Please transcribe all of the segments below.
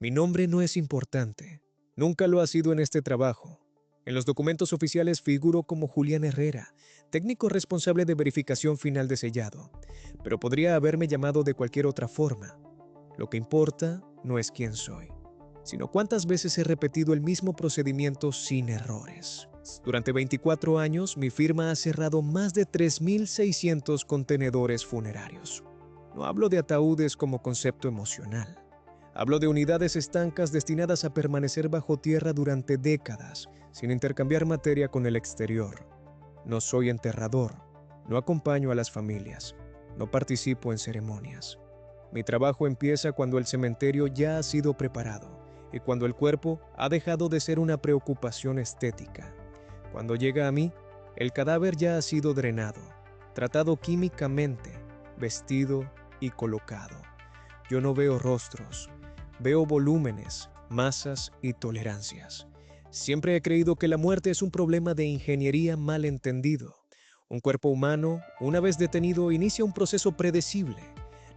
Mi nombre no es importante. Nunca lo ha sido en este trabajo. En los documentos oficiales figuro como Julián Herrera, técnico responsable de verificación final de sellado, pero podría haberme llamado de cualquier otra forma. Lo que importa no es quién soy, sino cuántas veces he repetido el mismo procedimiento sin errores. Durante 24 años, mi firma ha cerrado más de 3.600 contenedores funerarios. No hablo de ataúdes como concepto emocional. Hablo de unidades estancas destinadas a permanecer bajo tierra durante décadas, sin intercambiar materia con el exterior. No soy enterrador, no acompaño a las familias, no participo en ceremonias. Mi trabajo empieza cuando el cementerio ya ha sido preparado y cuando el cuerpo ha dejado de ser una preocupación estética. Cuando llega a mí, el cadáver ya ha sido drenado, tratado químicamente, vestido y colocado. Yo no veo rostros, veo volúmenes, masas y tolerancias. Siempre he creído que la muerte es un problema de ingeniería mal entendido. Un cuerpo humano, una vez detenido, inicia un proceso predecible.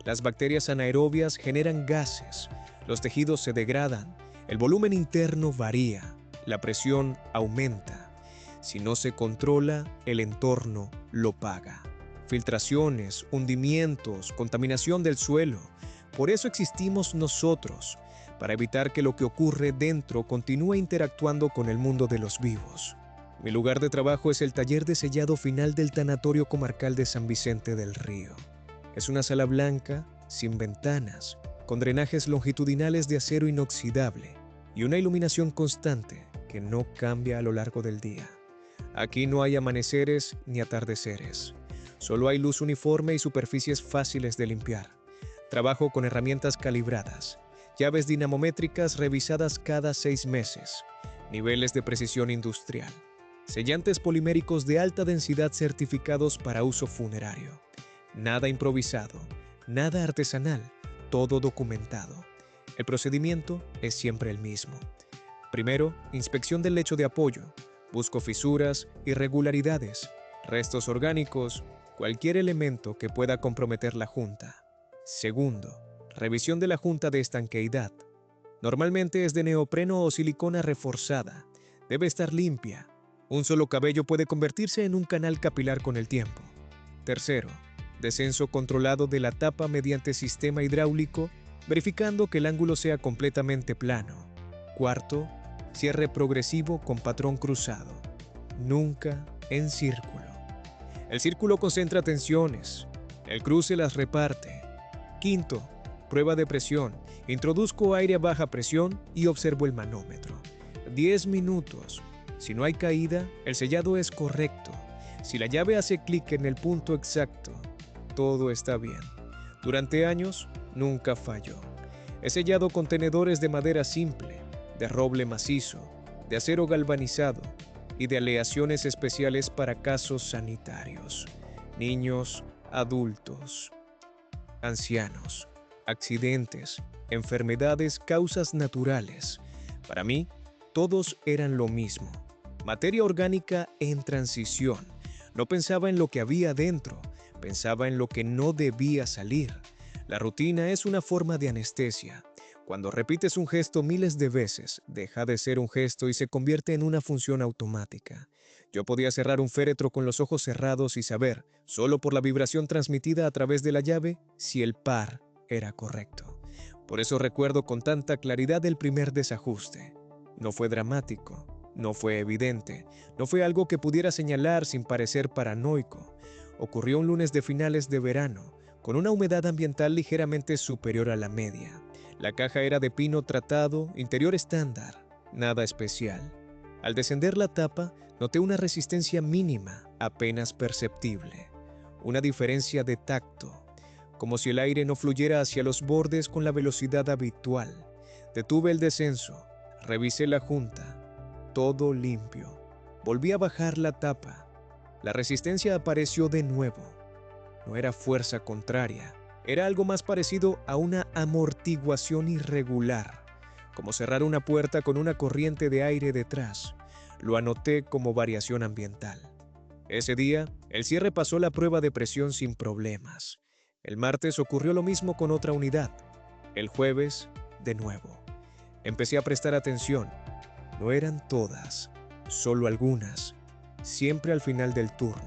Las bacterias anaerobias generan gases, los tejidos se degradan, el volumen interno varía, la presión aumenta. Si no se controla, el entorno lo paga. Filtraciones, hundimientos, contaminación del suelo. Por eso existimos nosotros, para evitar que lo que ocurre dentro continúe interactuando con el mundo de los vivos. Mi lugar de trabajo es el taller de sellado final del Tanatorio Comarcal de San Vicente del Río. Es una sala blanca, sin ventanas, con drenajes longitudinales de acero inoxidable y una iluminación constante que no cambia a lo largo del día. Aquí no hay amaneceres ni atardeceres. Solo hay luz uniforme y superficies fáciles de limpiar. Trabajo con herramientas calibradas, llaves dinamométricas revisadas cada 6 meses, niveles de precisión industrial, sellantes poliméricos de alta densidad certificados para uso funerario. Nada improvisado, nada artesanal, todo documentado. El procedimiento es siempre el mismo. Primero, inspección del lecho de apoyo. Busco fisuras, irregularidades, restos orgánicos, cualquier elemento que pueda comprometer la junta. Segundo, revisión de la junta de estanqueidad. Normalmente es de neopreno o silicona reforzada. Debe estar limpia. Un solo cabello puede convertirse en un canal capilar con el tiempo. Tercero, descenso controlado de la tapa mediante sistema hidráulico, verificando que el ángulo sea completamente plano. Cuarto, cierre progresivo con patrón cruzado. Nunca en círculo. El círculo concentra tensiones. El cruce las reparte. Quinto, prueba de presión. Introduzco aire a baja presión y observo el manómetro. 10 minutos. Si no hay caída, el sellado es correcto. Si la llave hace clic en el punto exacto, todo está bien. Durante años, nunca falló. He sellado contenedores de madera simple, de roble macizo, de acero galvanizado y de aleaciones especiales para casos sanitarios. Niños, adultos, ancianos, accidentes, enfermedades, causas naturales. Para mí, todos eran lo mismo. Materia orgánica en transición. No pensaba en lo que había dentro, pensaba en lo que no debía salir. La rutina es una forma de anestesia. Cuando repites un gesto miles de veces, deja de ser un gesto y se convierte en una función automática. Yo podía cerrar un féretro con los ojos cerrados y saber, solo por la vibración transmitida a través de la llave, si el par era correcto. Por eso recuerdo con tanta claridad el primer desajuste. No fue dramático, no fue evidente, no fue algo que pudiera señalar sin parecer paranoico. Ocurrió un lunes de finales de verano, con una humedad ambiental ligeramente superior a la media. La caja era de pino tratado, interior estándar, nada especial. Al descender la tapa, noté una resistencia mínima, apenas perceptible. Una diferencia de tacto, como si el aire no fluyera hacia los bordes con la velocidad habitual. Detuve el descenso, revisé la junta, todo limpio. Volví a bajar la tapa. La resistencia apareció de nuevo. No era fuerza contraria. Era algo más parecido a una amortiguación irregular, como cerrar una puerta con una corriente de aire detrás. Lo anoté como variación ambiental. Ese día, el cierre pasó la prueba de presión sin problemas. El martes ocurrió lo mismo con otra unidad. El jueves, de nuevo. Empecé a prestar atención. No eran todas, solo algunas. Siempre al final del turno,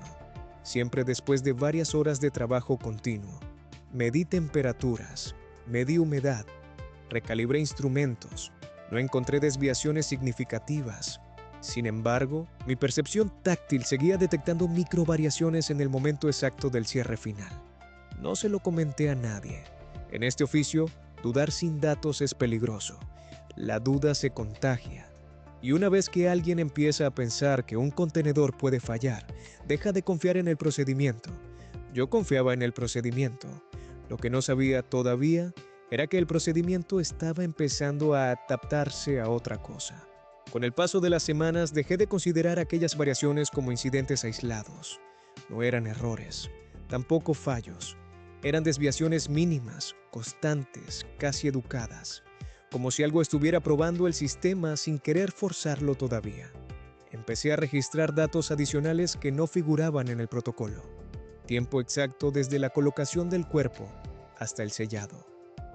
siempre después de varias horas de trabajo continuo. Medí temperaturas, medí humedad, recalibré instrumentos. No encontré desviaciones significativas. Sin embargo, mi percepción táctil seguía detectando microvariaciones en el momento exacto del cierre final. No se lo comenté a nadie. En este oficio, dudar sin datos es peligroso. La duda se contagia. Y una vez que alguien empieza a pensar que un contenedor puede fallar, deja de confiar en el procedimiento. Yo confiaba en el procedimiento. Lo que no sabía todavía era que el procedimiento estaba empezando a adaptarse a otra cosa. Con el paso de las semanas dejé de considerar aquellas variaciones como incidentes aislados. No eran errores, tampoco fallos. Eran desviaciones mínimas, constantes, casi educadas. Como si algo estuviera probando el sistema sin querer forzarlo todavía. Empecé a registrar datos adicionales que no figuraban en el protocolo. Tiempo exacto desde la colocación del cuerpo hasta el sellado.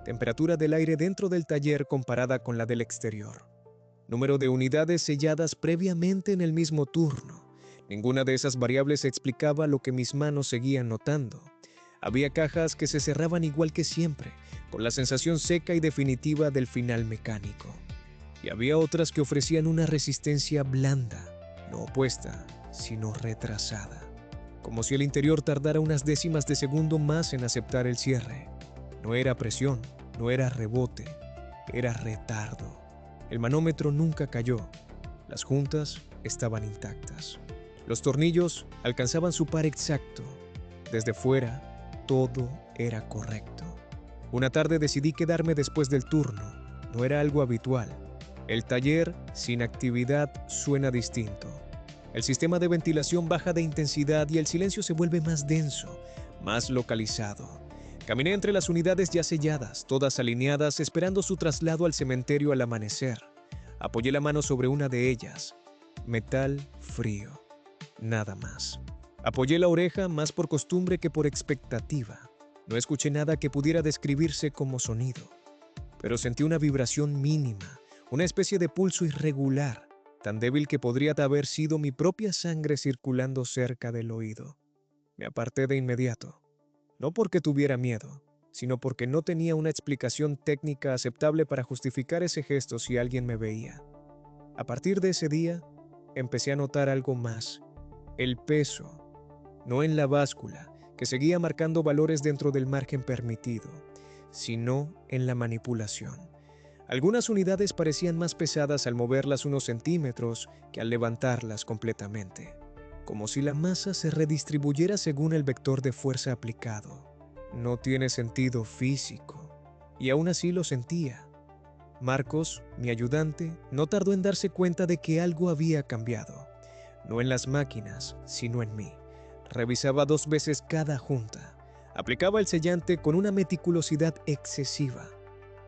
Temperatura del aire dentro del taller comparada con la del exterior. Número de unidades selladas previamente en el mismo turno. Ninguna de esas variables explicaba lo que mis manos seguían notando. Había cajas que se cerraban igual que siempre, con la sensación seca y definitiva del final mecánico. Y había otras que ofrecían una resistencia blanda, no opuesta, sino retrasada. Como si el interior tardara unas décimas de segundo más en aceptar el cierre. No era presión, no era rebote, era retardo. El manómetro nunca cayó. Las juntas estaban intactas. Los tornillos alcanzaban su par exacto. Desde fuera, todo era correcto. Una tarde decidí quedarme después del turno. No era algo habitual. El taller sin actividad suena distinto. El sistema de ventilación baja de intensidad y el silencio se vuelve más denso, más localizado. Caminé entre las unidades ya selladas, todas alineadas, esperando su traslado al cementerio al amanecer. Apoyé la mano sobre una de ellas. Metal frío. Nada más. Apoyé la oreja más por costumbre que por expectativa. No escuché nada que pudiera describirse como sonido, pero sentí una vibración mínima, una especie de pulso irregular, tan débil que podría haber sido mi propia sangre circulando cerca del oído. Me aparté de inmediato, no porque tuviera miedo, sino porque no tenía una explicación técnica aceptable para justificar ese gesto si alguien me veía. A partir de ese día, empecé a notar algo más, el peso, no en la báscula, que seguía marcando valores dentro del margen permitido, sino en la manipulación. Algunas unidades parecían más pesadas al moverlas unos centímetros que al levantarlas completamente, como si la masa se redistribuyera según el vector de fuerza aplicado. No tiene sentido físico, y aún así lo sentía. Marcos, mi ayudante, no tardó en darse cuenta de que algo había cambiado, no en las máquinas, sino en mí. Revisaba 2 veces cada junta. Aplicaba el sellante con una meticulosidad excesiva.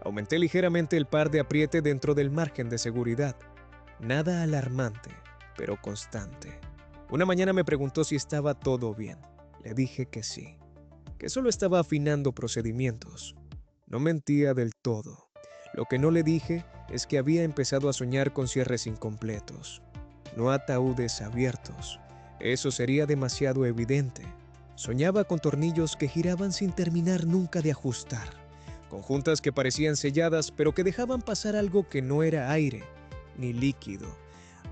Aumenté ligeramente el par de apriete dentro del margen de seguridad. Nada alarmante, pero constante. Una mañana me preguntó si estaba todo bien. Le dije que sí, que solo estaba afinando procedimientos. No mentía del todo. Lo que no le dije es que había empezado a soñar con cierres incompletos, no ataúdes abiertos. Eso sería demasiado evidente. Soñaba con tornillos que giraban sin terminar nunca de ajustar, con juntas que parecían selladas pero que dejaban pasar algo que no era aire ni líquido,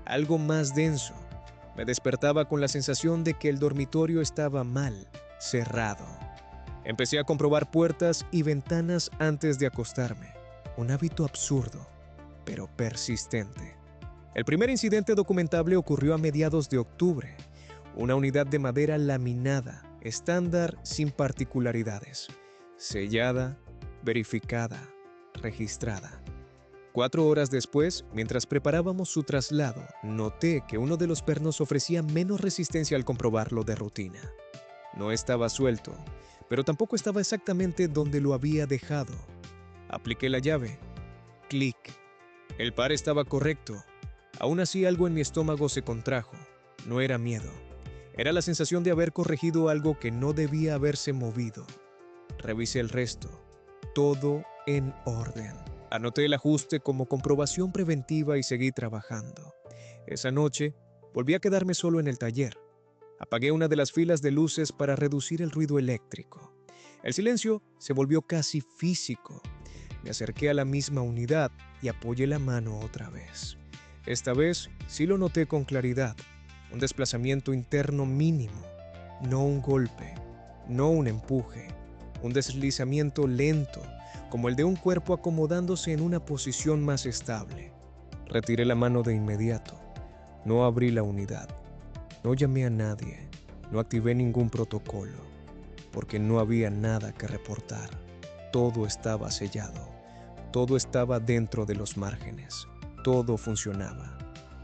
algo más denso. Me despertaba con la sensación de que el dormitorio estaba mal, cerrado. Empecé a comprobar puertas y ventanas antes de acostarme, un hábito absurdo, pero persistente. El primer incidente documentable ocurrió a mediados de octubre. Una unidad de madera laminada, estándar sin particularidades, sellada, verificada, registrada. 4 horas después, mientras preparábamos su traslado, noté que uno de los pernos ofrecía menos resistencia al comprobarlo de rutina. No estaba suelto, pero tampoco estaba exactamente donde lo había dejado. Apliqué la llave. Clic. El par estaba correcto. Aún así, algo en mi estómago se contrajo. No era miedo. Era la sensación de haber corregido algo que no debía haberse movido. Revisé el resto. Todo en orden. Anoté el ajuste como comprobación preventiva y seguí trabajando. Esa noche, volví a quedarme solo en el taller. Apagué una de las filas de luces para reducir el ruido eléctrico. El silencio se volvió casi físico. Me acerqué a la misma unidad y apoyé la mano otra vez. Esta vez sí lo noté con claridad. Un desplazamiento interno mínimo, no un golpe, no un empuje, un deslizamiento lento, como el de un cuerpo acomodándose en una posición más estable. Retiré la mano de inmediato. No abrí la unidad. No llamé a nadie. No activé ningún protocolo, porque no había nada que reportar. Todo estaba sellado. Todo estaba dentro de los márgenes. Todo funcionaba.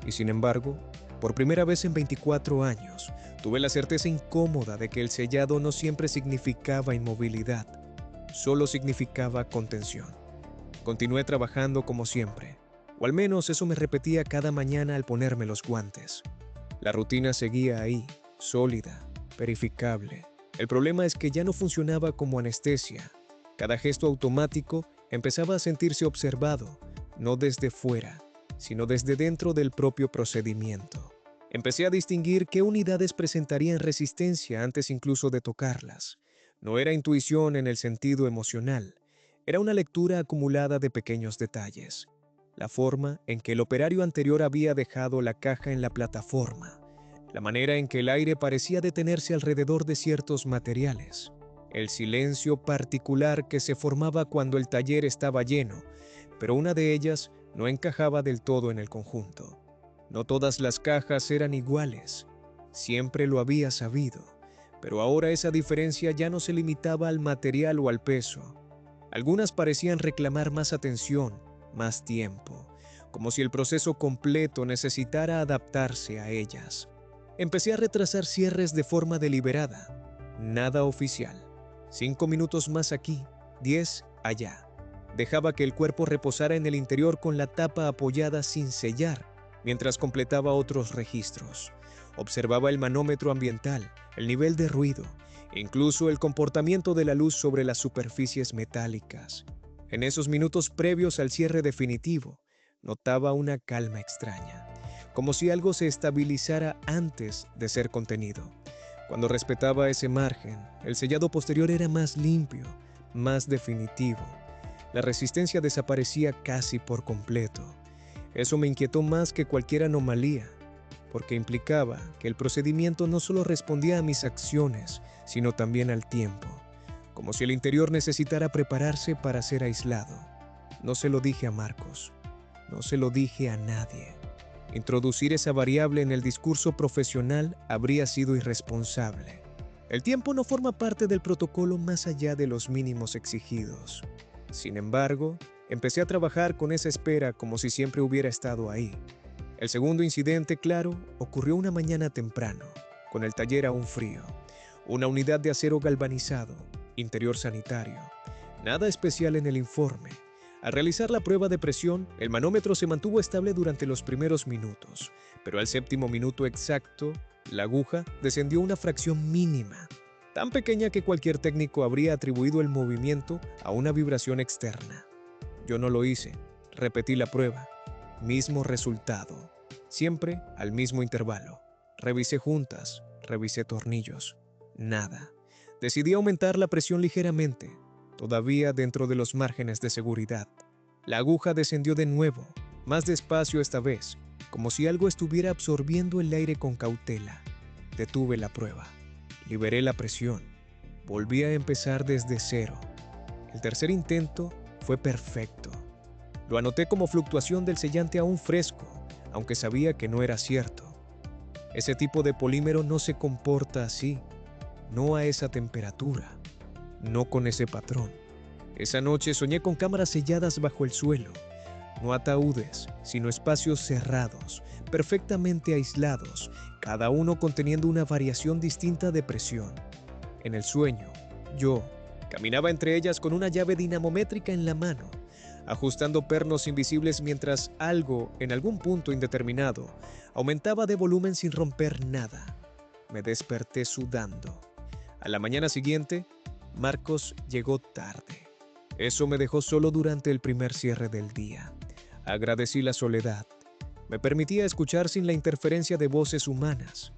Y sin embargo, por primera vez en 24 años, tuve la certeza incómoda de que el sellado no siempre significaba inmovilidad, solo significaba contención. Continué trabajando como siempre, o al menos eso me repetía cada mañana al ponerme los guantes. La rutina seguía ahí, sólida, verificable. El problema es que ya no funcionaba como anestesia. Cada gesto automático empezaba a sentirse observado, no desde fuera, sino desde dentro del propio procedimiento. Empecé a distinguir qué unidades presentarían resistencia antes incluso de tocarlas. No era intuición en el sentido emocional, era una lectura acumulada de pequeños detalles. La forma en que el operario anterior había dejado la caja en la plataforma, la manera en que el aire parecía detenerse alrededor de ciertos materiales, el silencio particular que se formaba cuando el taller estaba lleno, pero una de ellas no encajaba del todo en el conjunto. No todas las cajas eran iguales, siempre lo había sabido, pero ahora esa diferencia ya no se limitaba al material o al peso. Algunas parecían reclamar más atención, más tiempo, como si el proceso completo necesitara adaptarse a ellas. Empecé a retrasar cierres de forma deliberada, nada oficial. 5 minutos más aquí, 10 allá. Dejaba que el cuerpo reposara en el interior con la tapa apoyada sin sellar, mientras completaba otros registros. Observaba el manómetro ambiental, el nivel de ruido, incluso el comportamiento de la luz sobre las superficies metálicas. En esos minutos previos al cierre definitivo, notaba una calma extraña, como si algo se estabilizara antes de ser contenido. Cuando respetaba ese margen, el sellado posterior era más limpio, más definitivo. La resistencia desaparecía casi por completo. Eso me inquietó más que cualquier anomalía, porque implicaba que el procedimiento no solo respondía a mis acciones, sino también al tiempo, como si el interior necesitara prepararse para ser aislado. No se lo dije a Marcos, no se lo dije a nadie. Introducir esa variable en el discurso profesional habría sido irresponsable. El tiempo no forma parte del protocolo más allá de los mínimos exigidos. Sin embargo, empecé a trabajar con esa espera como si siempre hubiera estado ahí. El segundo incidente, claro, ocurrió una mañana temprano, con el taller aún frío. Una unidad de acero galvanizado, interior sanitario. Nada especial en el informe. Al realizar la prueba de presión, el manómetro se mantuvo estable durante los primeros minutos, pero al 7º minuto exacto, la aguja descendió una fracción mínima, tan pequeña que cualquier técnico habría atribuido el movimiento a una vibración externa. Yo no lo hice, repetí la prueba. Mismo resultado, siempre al mismo intervalo. Revisé juntas, revisé tornillos. Nada. Decidí aumentar la presión ligeramente, todavía dentro de los márgenes de seguridad. La aguja descendió de nuevo, más despacio esta vez, como si algo estuviera absorbiendo el aire con cautela. Detuve la prueba. Liberé la presión. Volví a empezar desde cero. El tercer intento fue perfecto. Lo anoté como fluctuación del sellante aún fresco, aunque sabía que no era cierto. Ese tipo de polímero no se comporta así, no a esa temperatura, no con ese patrón. Esa noche soñé con cámaras selladas bajo el suelo, no ataúdes, sino espacios cerrados, perfectamente aislados, cada uno conteniendo una variación distinta de presión. En el sueño, yo caminaba entre ellas con una llave dinamométrica en la mano, ajustando pernos invisibles mientras algo, en algún punto indeterminado, aumentaba de volumen sin romper nada. Me desperté sudando. A la mañana siguiente, Marcos llegó tarde. Eso me dejó solo durante el primer cierre del día. Agradecí la soledad. Me permitía escuchar sin la interferencia de voces humanas.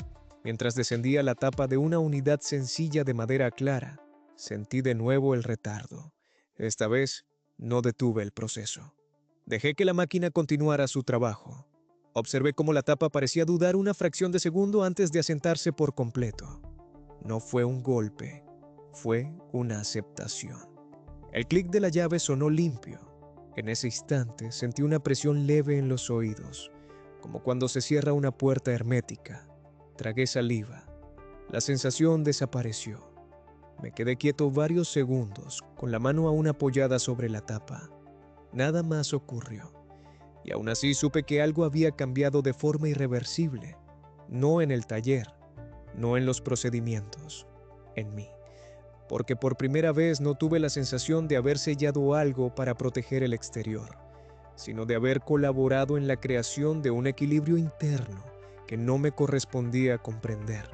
Mientras descendía la tapa de una unidad sencilla de madera clara, sentí de nuevo el retardo. Esta vez no detuve el proceso. Dejé que la máquina continuara su trabajo. Observé cómo la tapa parecía dudar una fracción de segundo antes de asentarse por completo. No fue un golpe, fue una aceptación. El clic de la llave sonó limpio. En ese instante sentí una presión leve en los oídos, como cuando se cierra una puerta hermética. Tragué saliva. La sensación desapareció. Me quedé quieto varios segundos, con la mano aún apoyada sobre la tapa. Nada más ocurrió. Y aún así supe que algo había cambiado de forma irreversible. No en el taller, no en los procedimientos, en mí. Porque por primera vez no tuve la sensación de haber sellado algo para proteger el exterior, sino de haber colaborado en la creación de un equilibrio interno que no me correspondía comprender.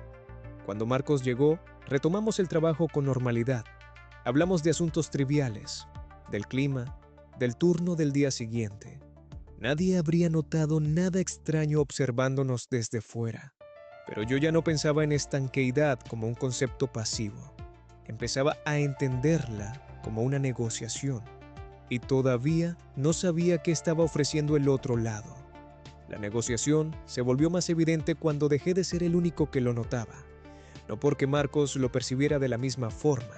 Cuando Marcos llegó, retomamos el trabajo con normalidad. Hablamos de asuntos triviales, del clima, del turno del día siguiente. Nadie habría notado nada extraño observándonos desde fuera, pero yo ya no pensaba en estanqueidad como un concepto pasivo. Empezaba a entenderla como una negociación, y todavía no sabía qué estaba ofreciendo el otro lado. La negociación se volvió más evidente cuando dejé de ser el único que lo notaba, no porque Marcos lo percibiera de la misma forma,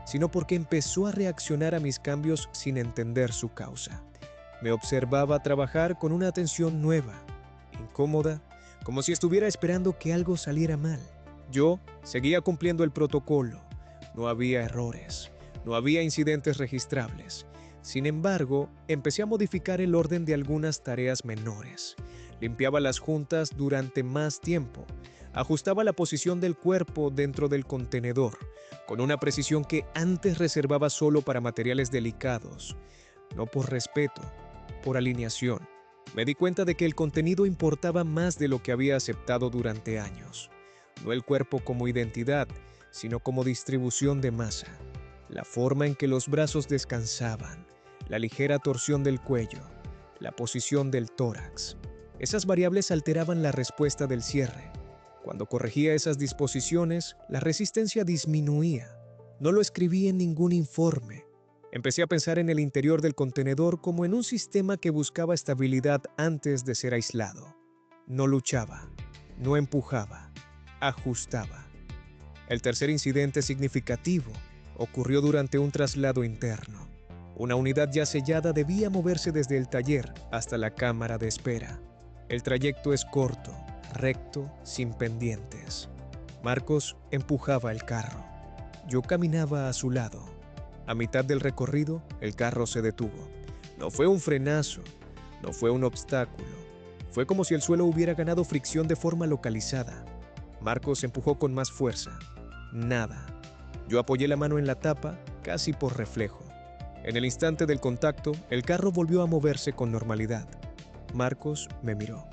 sino porque empezó a reaccionar a mis cambios sin entender su causa. Me observaba trabajar con una atención nueva, incómoda, como si estuviera esperando que algo saliera mal. Yo seguía cumpliendo el protocolo. No había errores, no había incidentes registrables. Sin embargo, empecé a modificar el orden de algunas tareas menores. Limpiaba las juntas durante más tiempo. Ajustaba la posición del cuerpo dentro del contenedor, con una precisión que antes reservaba solo para materiales delicados. No por respeto, por alineación. Me di cuenta de que el contenido importaba más de lo que había aceptado durante años. No el cuerpo como identidad, sino como distribución de masa. La forma en que los brazos descansaban, la ligera torsión del cuello, la posición del tórax. Esas variables alteraban la respuesta del cierre. Cuando corregía esas disposiciones, la resistencia disminuía. No lo escribí en ningún informe. Empecé a pensar en el interior del contenedor como en un sistema que buscaba estabilidad antes de ser aislado. No luchaba, no empujaba, ajustaba. El tercer incidente significativo ocurrió durante un traslado interno. Una unidad ya sellada debía moverse desde el taller hasta la cámara de espera. El trayecto es corto, recto, sin pendientes. Marcos empujaba el carro. Yo caminaba a su lado. A mitad del recorrido, el carro se detuvo. No fue un frenazo, no fue un obstáculo. Fue como si el suelo hubiera ganado fricción de forma localizada. Marcos empujó con más fuerza. Nada. Yo apoyé la mano en la tapa, casi por reflejo. En el instante del contacto, el carro volvió a moverse con normalidad. Marcos me miró.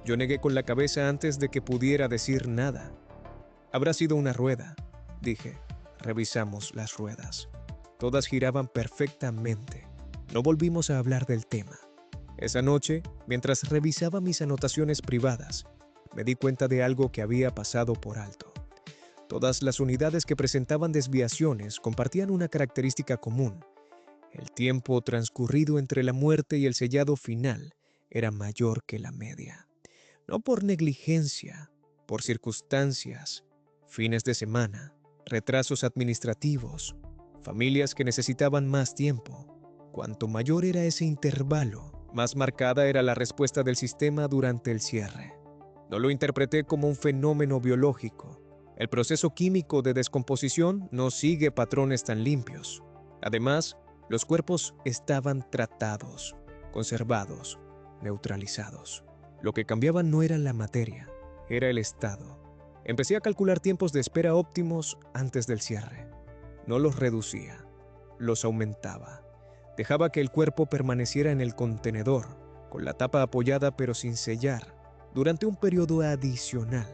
Yo negué con la cabeza antes de que pudiera decir nada. Habrá sido una rueda, dije. Revisamos las ruedas. Todas giraban perfectamente. No volvimos a hablar del tema. Esa noche, mientras revisaba mis anotaciones privadas, me di cuenta de algo que había pasado por alto. Todas las unidades que presentaban desviaciones compartían una característica común. El tiempo transcurrido entre la muerte y el sellado final era mayor que la media. No por negligencia, por circunstancias, fines de semana, retrasos administrativos, familias que necesitaban más tiempo. Cuanto mayor era ese intervalo, más marcada era la respuesta del sistema durante el cierre. No lo interpreté como un fenómeno biológico. El proceso químico de descomposición no sigue patrones tan limpios. Además, los cuerpos estaban tratados, conservados, neutralizados. Lo que cambiaba no era la materia, era el estado. Empecé a calcular tiempos de espera óptimos antes del cierre. No los reducía, los aumentaba. Dejaba que el cuerpo permaneciera en el contenedor, con la tapa apoyada pero sin sellar, durante un periodo adicional.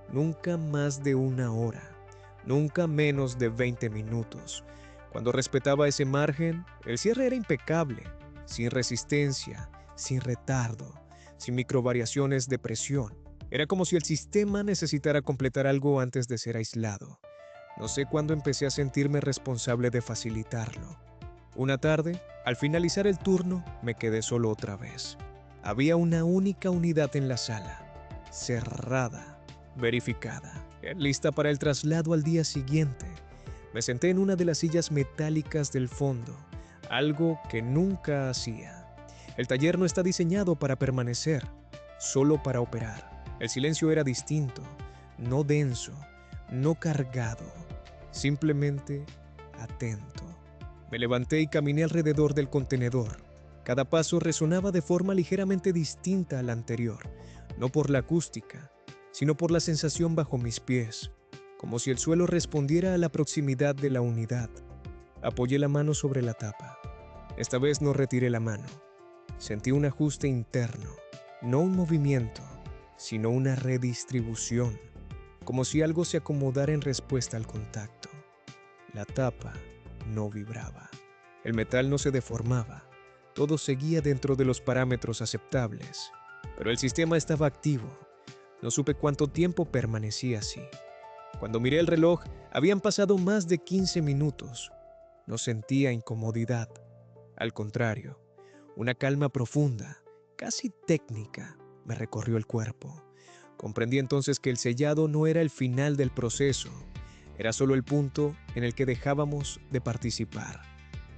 Nunca más de 1 hora, nunca menos de 20 minutos. Cuando respetaba ese margen, el cierre era impecable, sin resistencia, sin retardo, sin microvariaciones de presión. Era como si el sistema necesitara completar algo antes de ser aislado. No sé cuándo empecé a sentirme responsable de facilitarlo. Una tarde, al finalizar el turno, me quedé solo otra vez. Había una única unidad en la sala, cerrada, verificada, lista para el traslado al día siguiente. Me senté en una de las sillas metálicas del fondo, algo que nunca hacía. El taller no está diseñado para permanecer, solo para operar. El silencio era distinto, no denso, no cargado, simplemente atento. Me levanté y caminé alrededor del contenedor. Cada paso resonaba de forma ligeramente distinta al anterior, no por la acústica, sino por la sensación bajo mis pies, como si el suelo respondiera a la proximidad de la unidad. Apoyé la mano sobre la tapa. Esta vez no retiré la mano. Sentí un ajuste interno, no un movimiento, sino una redistribución, como si algo se acomodara en respuesta al contacto. La tapa no vibraba. El metal no se deformaba. Todo seguía dentro de los parámetros aceptables, pero el sistema estaba activo. No supe cuánto tiempo permanecía así. Cuando miré el reloj, habían pasado más de 15 minutos. No sentía incomodidad. Al contrario, una calma profunda, casi técnica, me recorrió el cuerpo. Comprendí entonces que el sellado no era el final del proceso, era solo el punto en el que dejábamos de participar.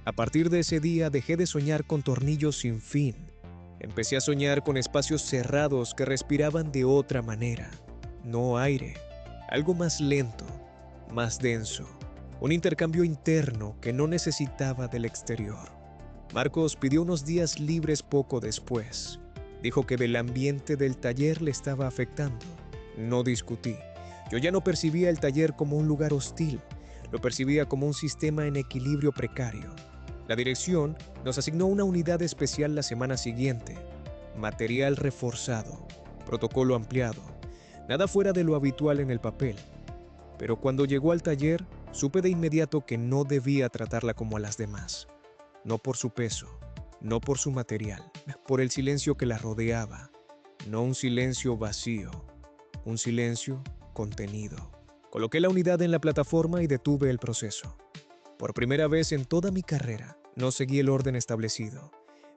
A partir de ese día dejé de soñar con tornillos sin fin. Empecé a soñar con espacios cerrados que respiraban de otra manera. No aire, algo más lento, más denso. Un intercambio interno que no necesitaba del exterior. Marcos pidió unos días libres poco después. Dijo que el ambiente del taller le estaba afectando. No discutí. Yo ya no percibía el taller como un lugar hostil. Lo percibía como un sistema en equilibrio precario. La dirección nos asignó una unidad especial la semana siguiente. Material reforzado, protocolo ampliado. Nada fuera de lo habitual en el papel. Pero cuando llegó al taller, supe de inmediato que no debía tratarla como a las demás. No por su peso, no por su material, por el silencio que la rodeaba. No un silencio vacío, un silencio contenido. Coloqué la unidad en la plataforma y detuve el proceso. Por primera vez en toda mi carrera, no seguí el orden establecido.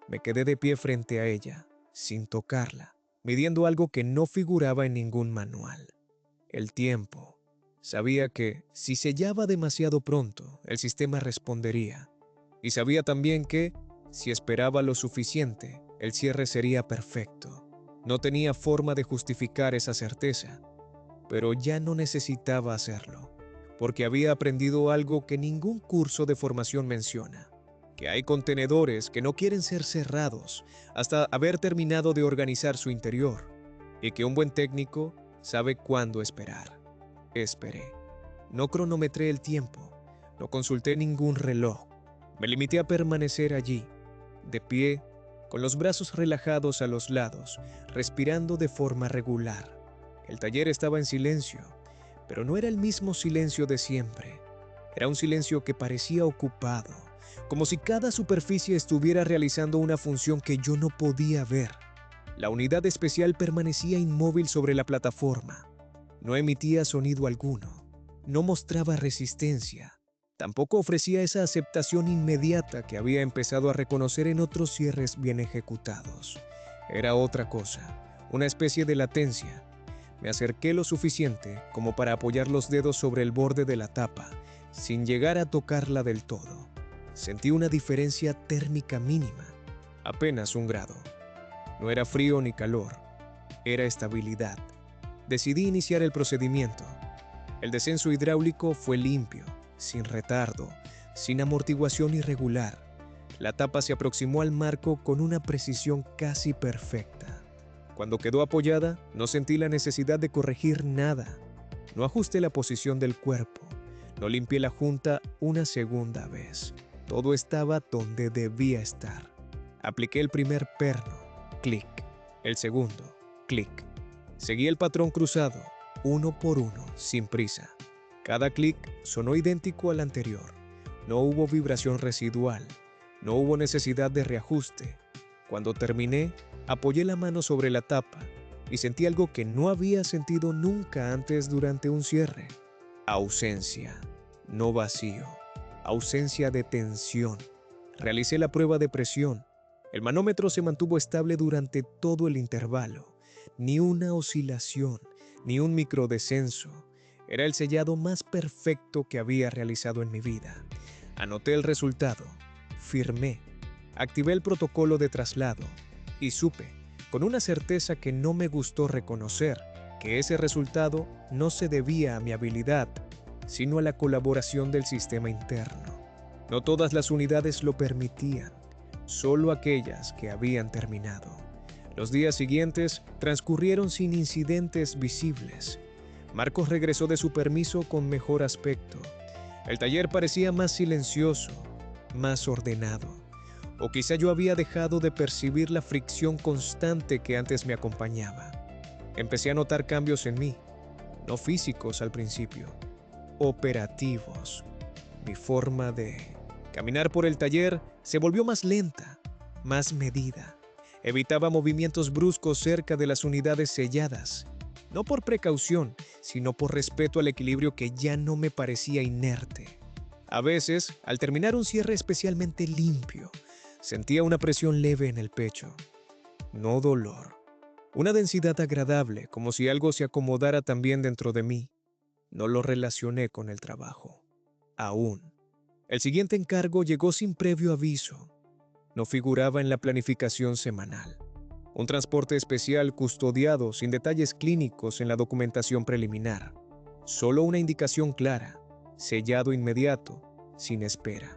Me quedé de pie frente a ella, sin tocarla, midiendo algo que no figuraba en ningún manual. El tiempo. Sabía que, si sellaba demasiado pronto, el sistema respondería. Y sabía también que, si esperaba lo suficiente, el cierre sería perfecto. No tenía forma de justificar esa certeza, pero ya no necesitaba hacerlo, porque había aprendido algo que ningún curso de formación menciona, que hay contenedores que no quieren ser cerrados hasta haber terminado de organizar su interior, y que un buen técnico sabe cuándo esperar. Esperé. No cronometré el tiempo, no consulté ningún reloj. Me limité a permanecer allí, de pie, con los brazos relajados a los lados, respirando de forma regular. El taller estaba en silencio, pero no era el mismo silencio de siempre. Era un silencio que parecía ocupado, como si cada superficie estuviera realizando una función que yo no podía ver. La unidad especial permanecía inmóvil sobre la plataforma. No emitía sonido alguno, no mostraba resistencia. Tampoco ofrecía esa aceptación inmediata que había empezado a reconocer en otros cierres bien ejecutados. Era otra cosa, una especie de latencia. Me acerqué lo suficiente como para apoyar los dedos sobre el borde de la tapa, sin llegar a tocarla del todo. Sentí una diferencia térmica mínima, apenas 1 grado. No era frío ni calor, era estabilidad. Decidí iniciar el procedimiento. El descenso hidráulico fue limpio, sin retardo, sin amortiguación irregular. La tapa se aproximó al marco con una precisión casi perfecta. Cuando quedó apoyada, no sentí la necesidad de corregir nada. No ajusté la posición del cuerpo, no limpié la junta una segunda vez. Todo estaba donde debía estar. Apliqué el primer perno, clic. El segundo, clic. Seguí el patrón cruzado, uno por uno, sin prisa. Cada clic sonó idéntico al anterior. No hubo vibración residual, no hubo necesidad de reajuste. Cuando terminé, apoyé la mano sobre la tapa y sentí algo que no había sentido nunca antes durante un cierre. Ausencia, no vacío. Ausencia de tensión. Realicé la prueba de presión. El manómetro se mantuvo estable durante todo el intervalo. Ni una oscilación, ni un microdescenso. Era el sellado más perfecto que había realizado en mi vida. Anoté el resultado. Firmé. Activé el protocolo de traslado. Y supe, con una certeza que no me gustó reconocer, que ese resultado no se debía a mi habilidad, sino a la colaboración del sistema interno. No todas las unidades lo permitían, solo aquellas que habían terminado. Los días siguientes transcurrieron sin incidentes visibles. Marcos regresó de su permiso con mejor aspecto. El taller parecía más silencioso, más ordenado. O quizá yo había dejado de percibir la fricción constante que antes me acompañaba. Empecé a notar cambios en mí, no físicos al principio, operativos. Mi forma de caminar por el taller se volvió más lenta, más medida. Evitaba movimientos bruscos cerca de las unidades selladas, no por precaución, sino por respeto al equilibrio que ya no me parecía inerte. A veces, al terminar un cierre especialmente limpio, sentía una presión leve en el pecho, no dolor. Una densidad agradable, como si algo se acomodara también dentro de mí. No lo relacioné con el trabajo. Aún. El siguiente encargo llegó sin previo aviso. No figuraba en la planificación semanal. Un transporte especial custodiado sin detalles clínicos en la documentación preliminar. Solo una indicación clara, sellado inmediato, sin espera.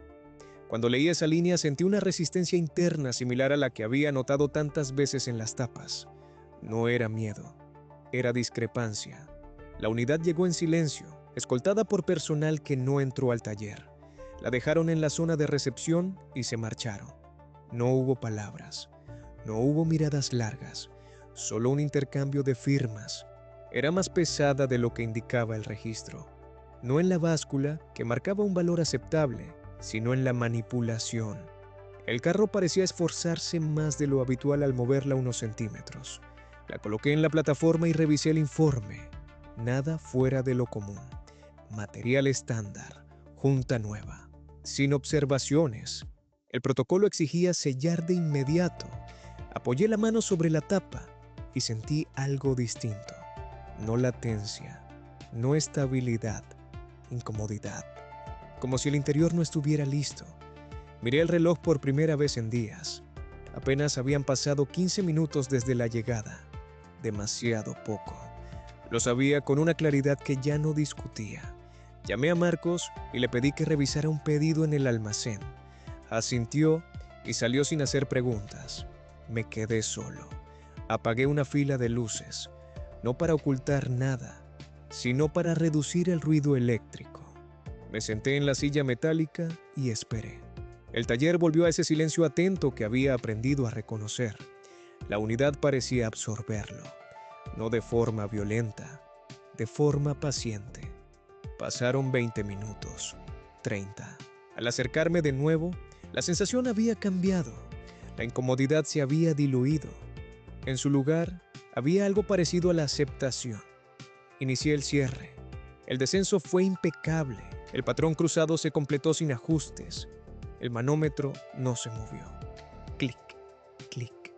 Cuando leí esa línea sentí una resistencia interna similar a la que había notado tantas veces en las tapas. No era miedo, era discrepancia. La unidad llegó en silencio, escoltada por personal que no entró al taller. La dejaron en la zona de recepción y se marcharon. No hubo palabras, no hubo miradas largas, solo un intercambio de firmas. Era más pesada de lo que indicaba el registro. No en la báscula, que marcaba un valor aceptable, sino en la manipulación. El carro parecía esforzarse más de lo habitual al moverla unos centímetros. La coloqué en la plataforma y revisé el informe. Nada fuera de lo común. Material estándar, junta nueva, sin observaciones. El protocolo exigía sellar de inmediato. Apoyé la mano sobre la tapa y sentí algo distinto. No latencia, no estabilidad, incomodidad. Como si el interior no estuviera listo. Miré el reloj por primera vez en días. Apenas habían pasado 15 minutos desde la llegada. Demasiado poco. Lo sabía con una claridad que ya no discutía. Llamé a Marcos y le pedí que revisara un pedido en el almacén. Asintió y salió sin hacer preguntas. Me quedé solo. Apagué una fila de luces, no para ocultar nada, sino para reducir el ruido eléctrico. Me senté en la silla metálica y esperé. El taller volvió a ese silencio atento que había aprendido a reconocer. La unidad parecía absorberlo, no de forma violenta, de forma paciente. Pasaron 20 minutos, 30. Al acercarme de nuevo, la sensación había cambiado. La incomodidad se había diluido. En su lugar, había algo parecido a la aceptación. Inicié el cierre. El descenso fue impecable. El patrón cruzado se completó sin ajustes. El manómetro no se movió. Clic, clic,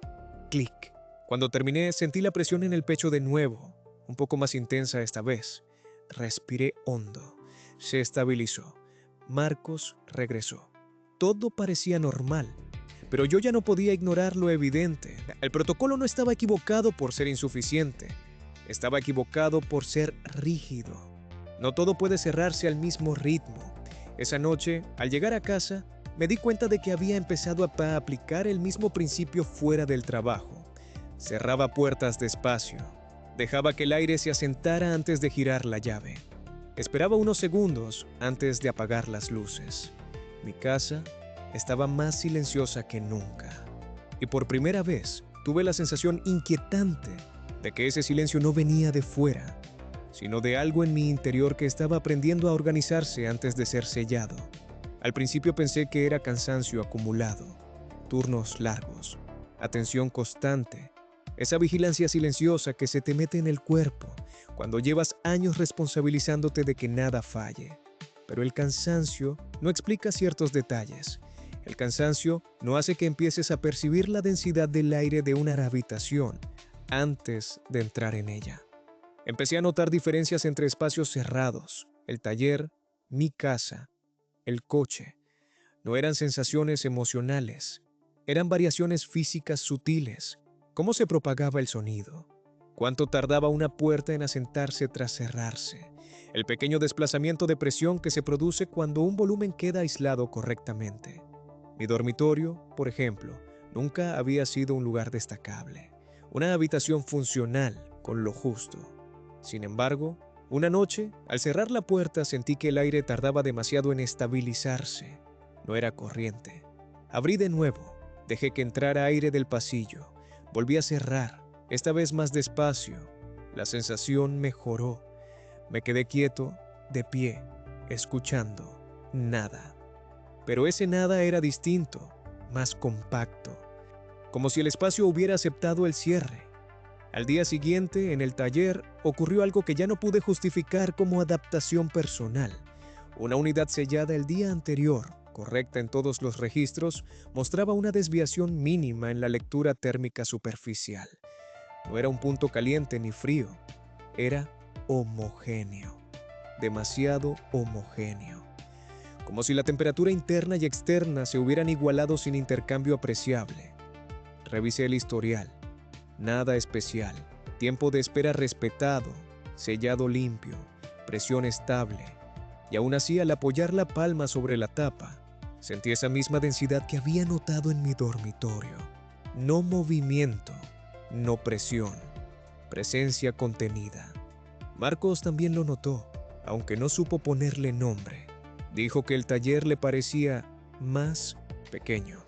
clic. Cuando terminé, sentí la presión en el pecho de nuevo, un poco más intensa esta vez. Respiré hondo. Se estabilizó. Marcos regresó. Todo parecía normal, pero yo ya no podía ignorar lo evidente. El protocolo no estaba equivocado por ser insuficiente. Estaba equivocado por ser rígido. No todo puede cerrarse al mismo ritmo. Esa noche, al llegar a casa, me di cuenta de que había empezado a aplicar el mismo principio fuera del trabajo. Cerraba puertas despacio. Dejaba que el aire se asentara antes de girar la llave. Esperaba unos segundos antes de apagar las luces. Mi casa estaba más silenciosa que nunca. Y por primera vez tuve la sensación inquietante de que ese silencio no venía de fuera, sino de algo en mi interior que estaba aprendiendo a organizarse antes de ser sellado. Al principio pensé que era cansancio acumulado, turnos largos, atención constante, esa vigilancia silenciosa que se te mete en el cuerpo cuando llevas años responsabilizándote de que nada falle. Pero el cansancio no explica ciertos detalles. El cansancio no hace que empieces a percibir la densidad del aire de una habitación antes de entrar en ella. Empecé a notar diferencias entre espacios cerrados, el taller, mi casa, el coche. No eran sensaciones emocionales, eran variaciones físicas sutiles. ¿Cómo se propagaba el sonido? ¿Cuánto tardaba una puerta en asentarse tras cerrarse? El pequeño desplazamiento de presión que se produce cuando un volumen queda aislado correctamente. Mi dormitorio, por ejemplo, nunca había sido un lugar destacable, una habitación funcional con lo justo. Sin embargo, una noche, al cerrar la puerta, sentí que el aire tardaba demasiado en estabilizarse. No era corriente. Abrí de nuevo, dejé que entrara aire del pasillo. Volví a cerrar, esta vez más despacio. La sensación mejoró. Me quedé quieto, de pie, escuchando. Nada. Pero ese nada era distinto, más compacto, como si el espacio hubiera aceptado el cierre. Al día siguiente, en el taller, ocurrió algo que ya no pude justificar como adaptación personal. Una unidad sellada el día anterior, correcta en todos los registros, mostraba una desviación mínima en la lectura térmica superficial. No era un punto caliente ni frío, era homogéneo, demasiado homogéneo. Como si la temperatura interna y externa se hubieran igualado sin intercambio apreciable. Revisé el historial. Nada especial. Tiempo de espera respetado, sellado limpio, presión estable. Y aún así, al apoyar la palma sobre la tapa, sentí esa misma densidad que había notado en mi dormitorio. No movimiento, no presión, presencia contenida. Marcos también lo notó, aunque no supo ponerle nombre. Dijo que el taller le parecía más pequeño,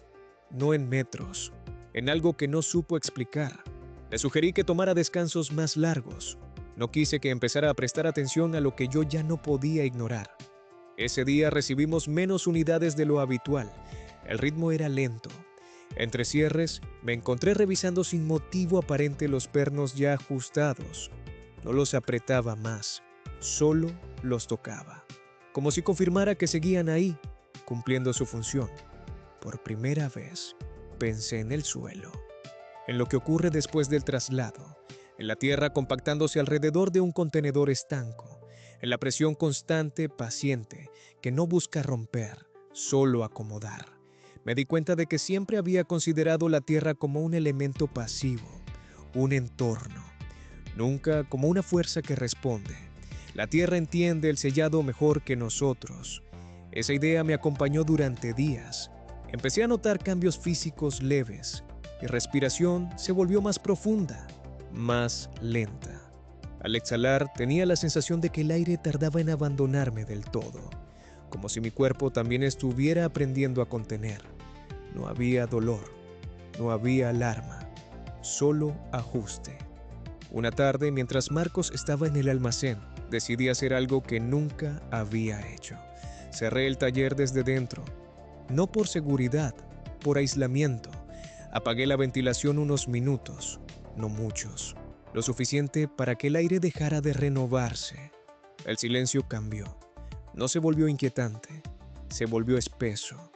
no en metros, en algo que no supo explicar. Le sugerí que tomara descansos más largos. No quise que empezara a prestar atención a lo que yo ya no podía ignorar. Ese día recibimos menos unidades de lo habitual. El ritmo era lento. Entre cierres, me encontré revisando sin motivo aparente los pernos ya ajustados. No los apretaba más, solo los tocaba, como si confirmara que seguían ahí, cumpliendo su función. Por primera vez, pensé en el suelo, en lo que ocurre después del traslado, en la tierra compactándose alrededor de un contenedor estanco, en la presión constante, paciente, que no busca romper, solo acomodar. Me di cuenta de que siempre había considerado la tierra como un elemento pasivo, un entorno, nunca como una fuerza que responde. La tierra entiende el sellado mejor que nosotros. Esa idea me acompañó durante días. Empecé a notar cambios físicos leves. Mi respiración se volvió más profunda, más lenta. Al exhalar, tenía la sensación de que el aire tardaba en abandonarme del todo, como si mi cuerpo también estuviera aprendiendo a contener. No había dolor, no había alarma, solo ajuste. Una tarde, mientras Marcos estaba en el almacén, decidí hacer algo que nunca había hecho. Cerré el taller desde dentro, no por seguridad, por aislamiento. Apagué la ventilación unos minutos, no muchos, lo suficiente para que el aire dejara de renovarse. El silencio cambió. No se volvió inquietante, se volvió espeso.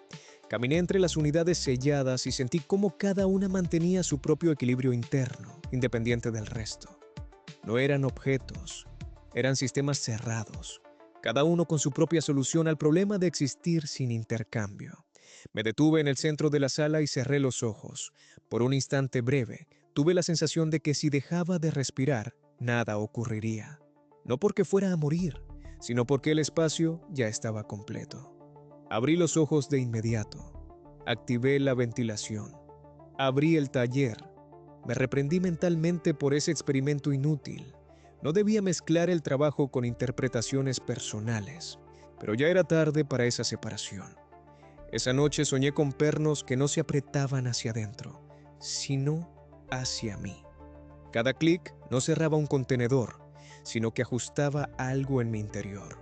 Caminé entre las unidades selladas y sentí cómo cada una mantenía su propio equilibrio interno, independiente del resto. No eran objetos, eran sistemas cerrados, cada uno con su propia solución al problema de existir sin intercambio. Me detuve en el centro de la sala y cerré los ojos. Por un instante breve, tuve la sensación de que si dejaba de respirar, nada ocurriría. No porque fuera a morir, sino porque el espacio ya estaba completo. Abrí los ojos de inmediato. Activé la ventilación. Abrí el taller. Me reprendí mentalmente por ese experimento inútil. No debía mezclar el trabajo con interpretaciones personales, pero ya era tarde para esa separación. Esa noche soñé con pernos que no se apretaban hacia adentro, sino hacia mí. Cada clic no cerraba un contenedor, sino que ajustaba algo en mi interior.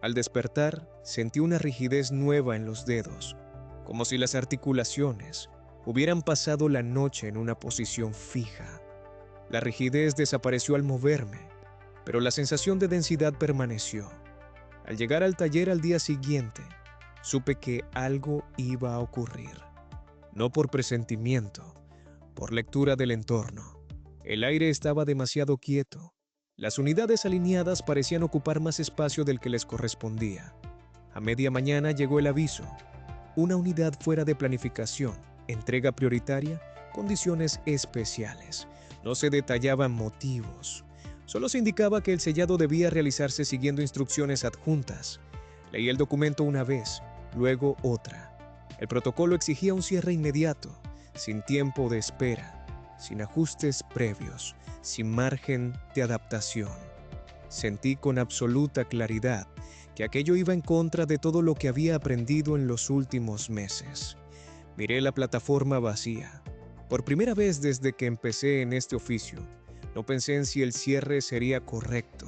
Al despertar, sentí una rigidez nueva en los dedos, como si las articulaciones hubieran pasado la noche en una posición fija. La rigidez desapareció al moverme, pero la sensación de densidad permaneció. Al llegar al taller al día siguiente, supe que algo iba a ocurrir. No por presentimiento, por lectura del entorno. El aire estaba demasiado quieto. Las unidades alineadas parecían ocupar más espacio del que les correspondía. A media mañana llegó el aviso. Una unidad fuera de planificación, entrega prioritaria, condiciones especiales. No se detallaban motivos. Solo se indicaba que el sellado debía realizarse siguiendo instrucciones adjuntas. Leí el documento una vez, luego otra. El protocolo exigía un cierre inmediato, sin tiempo de espera, sin ajustes previos, sin margen de adaptación. Sentí con absoluta claridad que aquello iba en contra de todo lo que había aprendido en los últimos meses. Miré la plataforma vacía. Por primera vez desde que empecé en este oficio, no pensé en si el cierre sería correcto.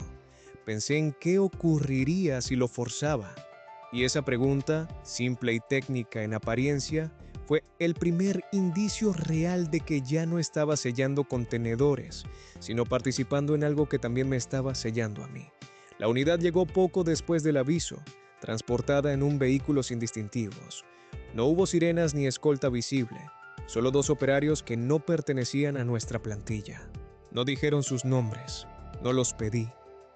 Pensé en qué ocurriría si lo forzaba. Y esa pregunta, simple y técnica en apariencia, fue el primer indicio real de que ya no estaba sellando contenedores, sino participando en algo que también me estaba sellando a mí. La unidad llegó poco después del aviso, transportada en un vehículo sin distintivos. No hubo sirenas ni escolta visible, solo 2 operarios que no pertenecían a nuestra plantilla. No dijeron sus nombres, no los pedí.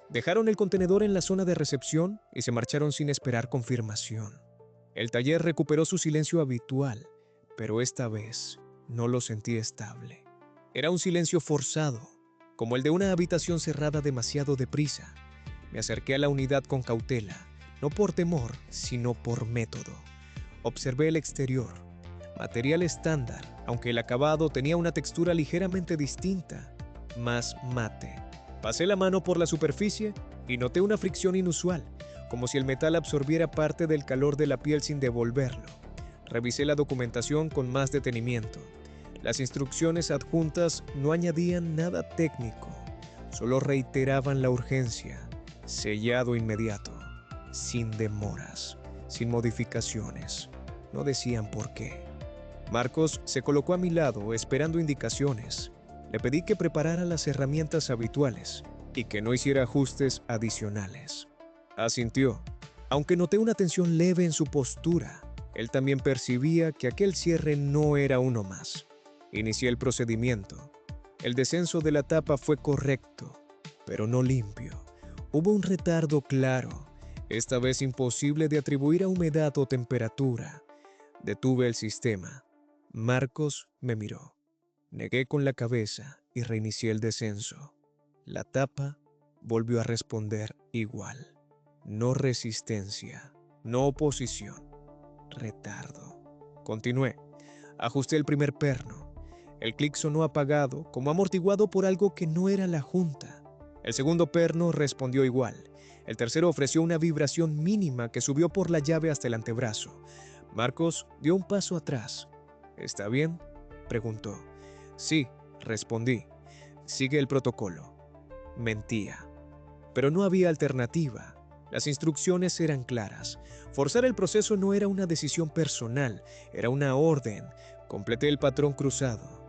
Dejaron el contenedor en la zona de recepción y se marcharon sin esperar confirmación. El taller recuperó su silencio habitual, pero esta vez no lo sentí estable. Era un silencio forzado, como el de una habitación cerrada demasiado deprisa. Me acerqué a la unidad con cautela, no por temor, sino por método. Observé el exterior. Material estándar, aunque el acabado tenía una textura ligeramente distinta, más mate. Pasé la mano por la superficie y noté una fricción inusual, como si el metal absorbiera parte del calor de la piel sin devolverlo. Revisé la documentación con más detenimiento. Las instrucciones adjuntas no añadían nada técnico, solo reiteraban la urgencia. Sellado inmediato, sin demoras, sin modificaciones. No decían por qué. Marcos se colocó a mi lado esperando indicaciones. Le pedí que preparara las herramientas habituales y que no hiciera ajustes adicionales. Asintió, aunque noté una tensión leve en su postura. Él también percibía que aquel cierre no era uno más. Inicié el procedimiento. El descenso de la tapa fue correcto, pero no limpio. Hubo un retardo claro, esta vez imposible de atribuir a humedad o temperatura. Detuve el sistema. Marcos me miró. Negué con la cabeza y reinicié el descenso. La tapa volvió a responder igual. No resistencia, no oposición, retardo. Continué. Ajusté el primer perno. El clic sonó apagado, como amortiguado por algo que no era la junta. El segundo perno respondió igual. El tercero ofreció una vibración mínima que subió por la llave hasta el antebrazo. Marcos dio un paso atrás. ¿Está bien?, preguntó. Sí, respondí. Sigue el protocolo. Mentía. Pero no había alternativa. Las instrucciones eran claras. Forzar el proceso no era una decisión personal, era una orden. Completé el patrón cruzado.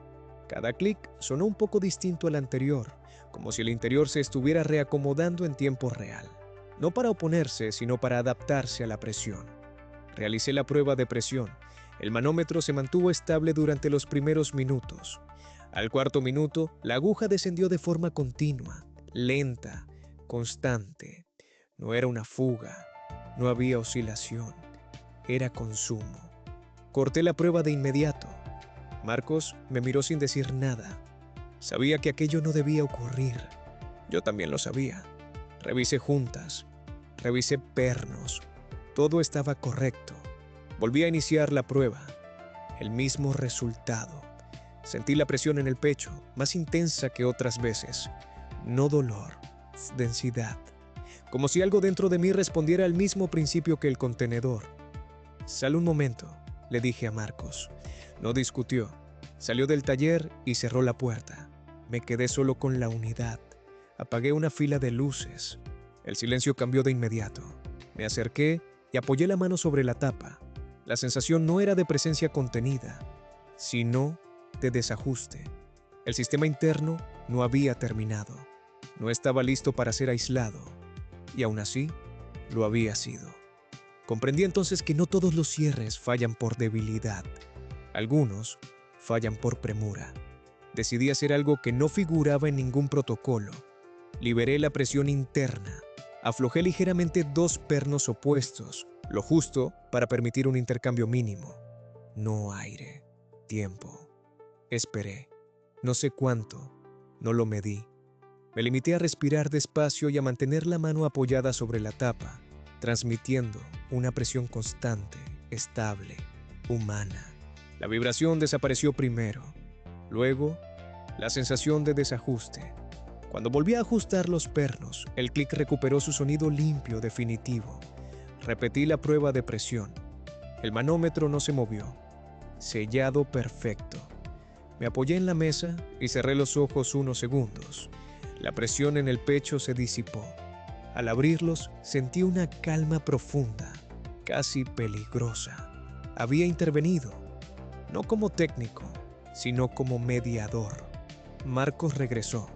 Cada clic sonó un poco distinto al anterior, como si el interior se estuviera reacomodando en tiempo real. No para oponerse, sino para adaptarse a la presión. Realicé la prueba de presión. El manómetro se mantuvo estable durante los primeros minutos. Al cuarto minuto, la aguja descendió de forma continua, lenta, constante. No era una fuga, no había oscilación, era consumo. Corté la prueba de inmediato. Marcos me miró sin decir nada. Sabía que aquello no debía ocurrir. Yo también lo sabía. Revisé juntas, revisé pernos. Todo estaba correcto. Volví a iniciar la prueba. El mismo resultado. Sentí la presión en el pecho, más intensa que otras veces. No dolor, densidad. Como si algo dentro de mí respondiera al mismo principio que el contenedor. Sal un momento, le dije a Marcos. No discutió. Salió del taller y cerró la puerta. Me quedé solo con la unidad. Apagué una fila de luces. El silencio cambió de inmediato. Me acerqué y apoyé la mano sobre la tapa. La sensación no era de presencia contenida, sino de desajuste. El sistema interno no había terminado. No estaba listo para ser aislado, y aún así, lo había sido. Comprendí entonces que no todos los cierres fallan por debilidad. Algunos fallan por premura. Decidí hacer algo que no figuraba en ningún protocolo. Liberé la presión interna. Aflojé ligeramente 2 pernos opuestos, lo justo para permitir un intercambio mínimo. No aire, tiempo. Esperé. No sé cuánto, no lo medí. Me limité a respirar despacio y a mantener la mano apoyada sobre la tapa, transmitiendo una presión constante, estable, humana. La vibración desapareció primero. Luego, la sensación de desajuste. Cuando volví a ajustar los pernos, el clic recuperó su sonido limpio, definitivo. Repetí la prueba de presión. El manómetro no se movió. Sellado perfecto. Me apoyé en la mesa y cerré los ojos unos segundos. La presión en el pecho se disipó. Al abrirlos, sentí una calma profunda, casi peligrosa. Había intervenido, no como técnico, sino como mediador. Marcos regresó.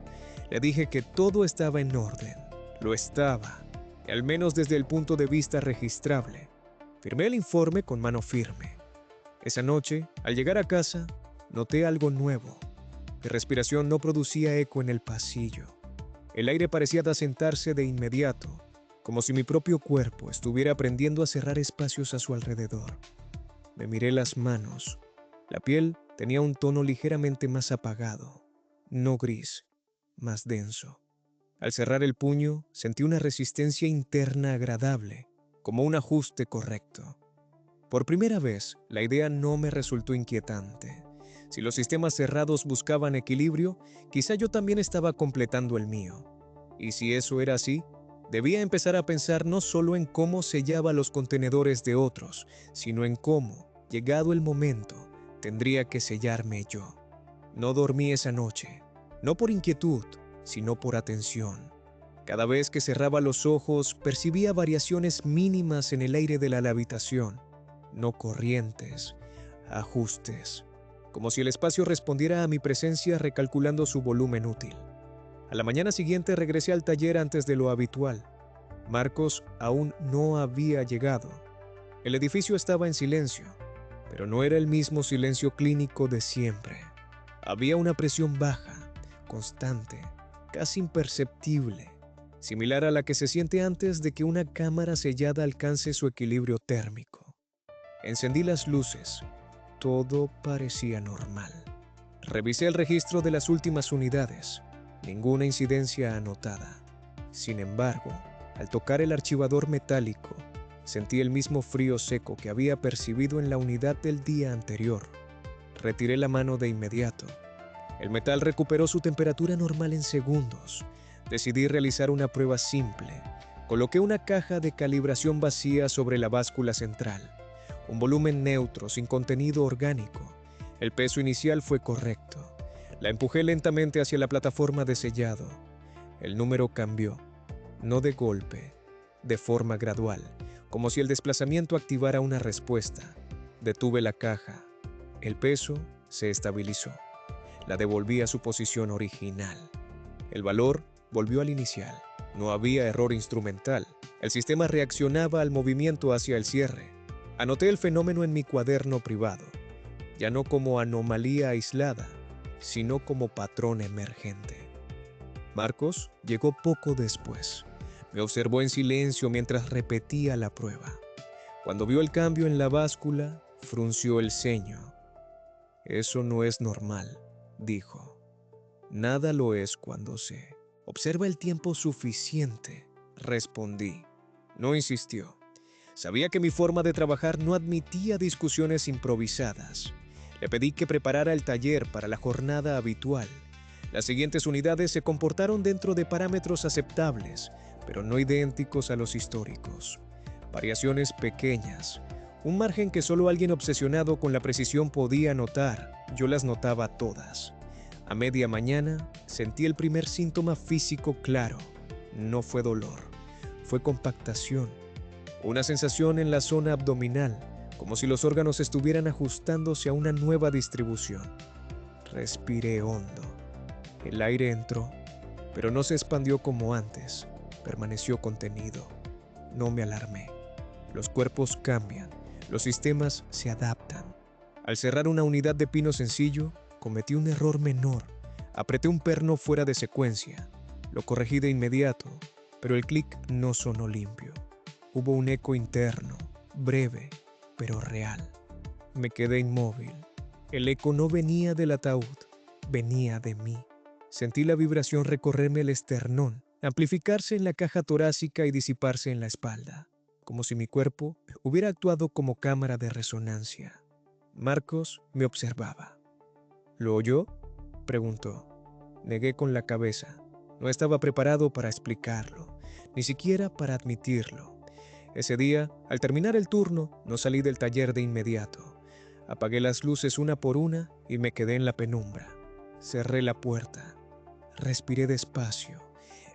Le dije que todo estaba en orden. Lo estaba, al menos desde el punto de vista registrable. Firmé el informe con mano firme. Esa noche, al llegar a casa, noté algo nuevo. Mi respiración no producía eco en el pasillo. El aire parecía asentarse de inmediato, como si mi propio cuerpo estuviera aprendiendo a cerrar espacios a su alrededor. Me miré las manos. La piel tenía un tono ligeramente más apagado, no gris, más denso. Al cerrar el puño, sentí una resistencia interna agradable, como un ajuste correcto. Por primera vez, la idea no me resultó inquietante. Si los sistemas cerrados buscaban equilibrio, quizá yo también estaba completando el mío. Y si eso era así, debía empezar a pensar no solo en cómo sellaba los contenedores de otros, sino en cómo, llegado el momento, tendría que sellarme yo. No dormí esa noche, no por inquietud, sino por atención. Cada vez que cerraba los ojos, percibía variaciones mínimas en el aire de la habitación, no corrientes, ajustes, como si el espacio respondiera a mi presencia recalculando su volumen útil. A la mañana siguiente regresé al taller antes de lo habitual. Marcos aún no había llegado. El edificio estaba en silencio, pero no era el mismo silencio clínico de siempre. Había una presión baja, constante, casi imperceptible, similar a la que se siente antes de que una cámara sellada alcance su equilibrio térmico. Encendí las luces. Todo parecía normal. Revisé el registro de las últimas unidades. Ninguna incidencia anotada. Sin embargo, al tocar el archivador metálico, sentí el mismo frío seco que había percibido en la unidad del día anterior. Retiré la mano de inmediato. El metal recuperó su temperatura normal en segundos. Decidí realizar una prueba simple. Coloqué una caja de calibración vacía sobre la báscula central. Un volumen neutro, sin contenido orgánico. El peso inicial fue correcto. La empujé lentamente hacia la plataforma de sellado. El número cambió, no de golpe, de forma gradual, como si el desplazamiento activara una respuesta. Detuve la caja. El peso se estabilizó. La devolví a su posición original. El valor volvió al inicial. No había error instrumental. El sistema reaccionaba al movimiento hacia el cierre. Anoté el fenómeno en mi cuaderno privado, ya no como anomalía aislada, sino como patrón emergente. Marcos llegó poco después. Me observó en silencio mientras repetía la prueba. Cuando vio el cambio en la báscula, frunció el ceño. «Eso no es normal», dijo. «Nada lo es cuando sé. Observa el tiempo suficiente», respondí. No insistió. Sabía que mi forma de trabajar no admitía discusiones improvisadas. Le pedí que preparara el taller para la jornada habitual. Las siguientes unidades se comportaron dentro de parámetros aceptables, pero no idénticos a los históricos. Variaciones pequeñas, un margen que solo alguien obsesionado con la precisión podía notar. Yo las notaba todas. A media mañana sentí el primer síntoma físico claro. No fue dolor, fue compactación. Una sensación en la zona abdominal, como si los órganos estuvieran ajustándose a una nueva distribución. Respiré hondo. El aire entró, pero no se expandió como antes. Permaneció contenido. No me alarmé. Los cuerpos cambian, los sistemas se adaptan. Al cerrar una unidad de pino sencillo, cometí un error menor. Apreté un perno fuera de secuencia. Lo corregí de inmediato, pero el clic no sonó limpio. Hubo un eco interno, breve, pero real. Me quedé inmóvil. El eco no venía del ataúd, venía de mí. Sentí la vibración recorrerme el esternón, amplificarse en la caja torácica y disiparse en la espalda, como si mi cuerpo hubiera actuado como cámara de resonancia. Marcos me observaba. ¿Lo oyó?, preguntó. Negué con la cabeza. No estaba preparado para explicarlo, ni siquiera para admitirlo. Ese día, al terminar el turno, no salí del taller de inmediato. Apagué las luces una por una y me quedé en la penumbra. Cerré la puerta. Respiré despacio.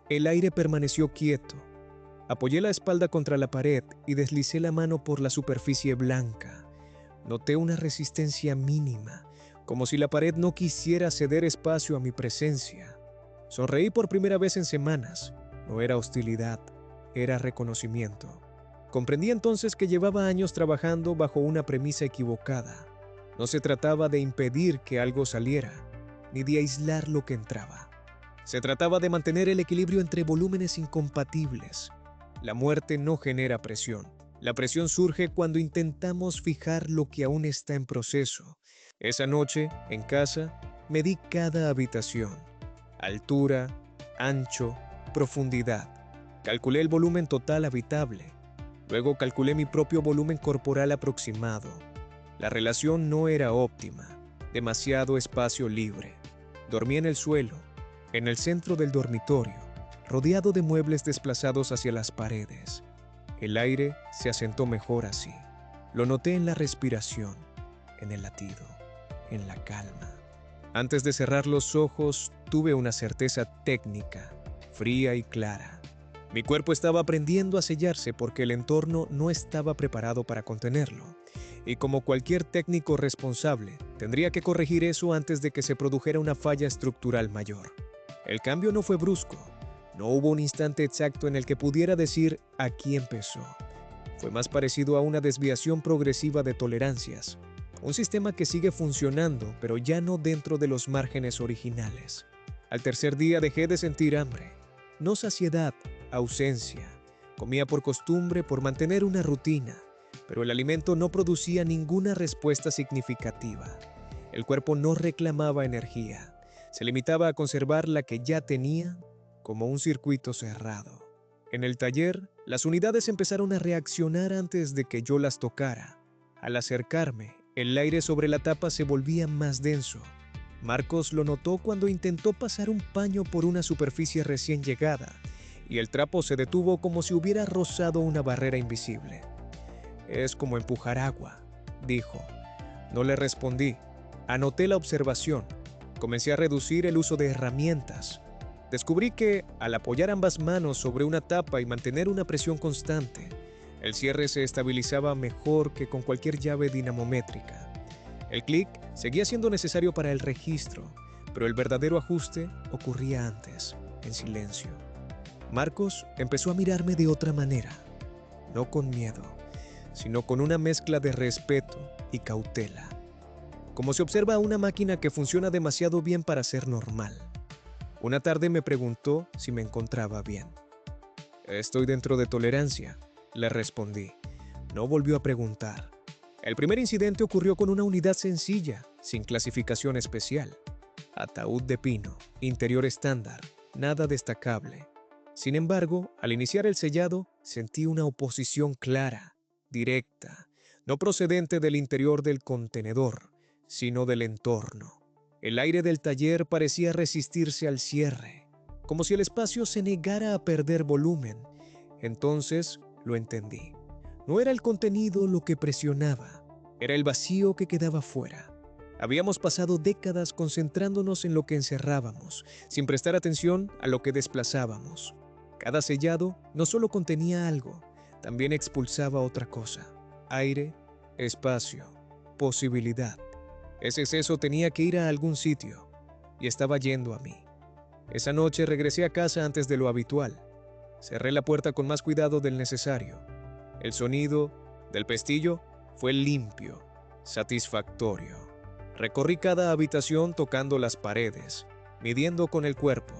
El aire permaneció quieto. Apoyé la espalda contra la pared y deslicé la mano por la superficie blanca. Noté una resistencia mínima, como si la pared no quisiera ceder espacio a mi presencia. Sonreí por primera vez en semanas. No era hostilidad, era reconocimiento. Comprendí entonces que llevaba años trabajando bajo una premisa equivocada. No se trataba de impedir que algo saliera, ni de aislar lo que entraba. Se trataba de mantener el equilibrio entre volúmenes incompatibles. La muerte no genera presión. La presión surge cuando intentamos fijar lo que aún está en proceso. Esa noche, en casa, medí cada habitación. Altura, ancho, profundidad. Calculé el volumen total habitable. Luego calculé mi propio volumen corporal aproximado. La relación no era óptima. Demasiado espacio libre. Dormí en el suelo, en el centro del dormitorio, rodeado de muebles desplazados hacia las paredes. El aire se asentó mejor así. Lo noté en la respiración, en el latido, en la calma. Antes de cerrar los ojos, tuve una certeza técnica, fría y clara. Mi cuerpo estaba aprendiendo a sellarse porque el entorno no estaba preparado para contenerlo. Y como cualquier técnico responsable, tendría que corregir eso antes de que se produjera una falla estructural mayor. El cambio no fue brusco. No hubo un instante exacto en el que pudiera decir aquí empezó. Fue más parecido a una desviación progresiva de tolerancias. Un sistema que sigue funcionando, pero ya no dentro de los márgenes originales. Al tercer día dejé de sentir hambre. No saciedad, ausencia. Comía por costumbre, por mantener una rutina, pero el alimento no producía ninguna respuesta significativa. El cuerpo no reclamaba energía. Se limitaba a conservar la que ya tenía como un circuito cerrado. En el taller, las unidades empezaron a reaccionar antes de que yo las tocara. Al acercarme, el aire sobre la tapa se volvía más denso. Marcos lo notó cuando intentó pasar un paño por una superficie recién llegada, y el trapo se detuvo como si hubiera rozado una barrera invisible. Es como empujar agua, dijo. No le respondí. Anoté la observación. Comencé a reducir el uso de herramientas. Descubrí que, al apoyar ambas manos sobre una tapa y mantener una presión constante, el cierre se estabilizaba mejor que con cualquier llave dinamométrica. El clic seguía siendo necesario para el registro, pero el verdadero ajuste ocurría antes, en silencio. Marcos empezó a mirarme de otra manera, no con miedo, sino con una mezcla de respeto y cautela, como se observa a una máquina que funciona demasiado bien para ser normal. Una tarde me preguntó si me encontraba bien. Estoy dentro de tolerancia, le respondí. No volvió a preguntar. El primer incidente ocurrió con una unidad sencilla, sin clasificación especial. Ataúd de pino, interior estándar, nada destacable. Sin embargo, al iniciar el sellado, sentí una oposición clara, directa, no procedente del interior del contenedor, sino del entorno. El aire del taller parecía resistirse al cierre, como si el espacio se negara a perder volumen. Entonces lo entendí. No era el contenido lo que presionaba, era el vacío que quedaba fuera. Habíamos pasado décadas concentrándonos en lo que encerrábamos, sin prestar atención a lo que desplazábamos. Cada sellado no solo contenía algo, también expulsaba otra cosa: aire, espacio, posibilidad. Ese exceso tenía que ir a algún sitio, y estaba yendo a mí. Esa noche regresé a casa antes de lo habitual. Cerré la puerta con más cuidado del necesario. El sonido del pestillo fue limpio, satisfactorio. Recorrí cada habitación tocando las paredes, midiendo con el cuerpo.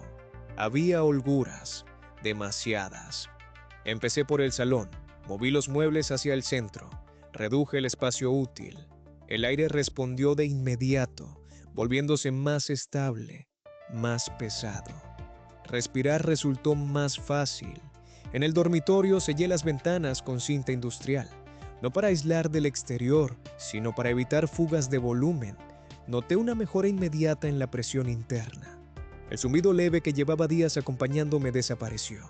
Había holguras, demasiadas. Empecé por el salón, moví los muebles hacia el centro, reduje el espacio útil. El aire respondió de inmediato, volviéndose más estable, más pesado. Respirar resultó más fácil. En el dormitorio sellé las ventanas con cinta industrial, no para aislar del exterior, sino para evitar fugas de volumen. Noté una mejora inmediata en la presión interna. El zumbido leve que llevaba días acompañándome desapareció.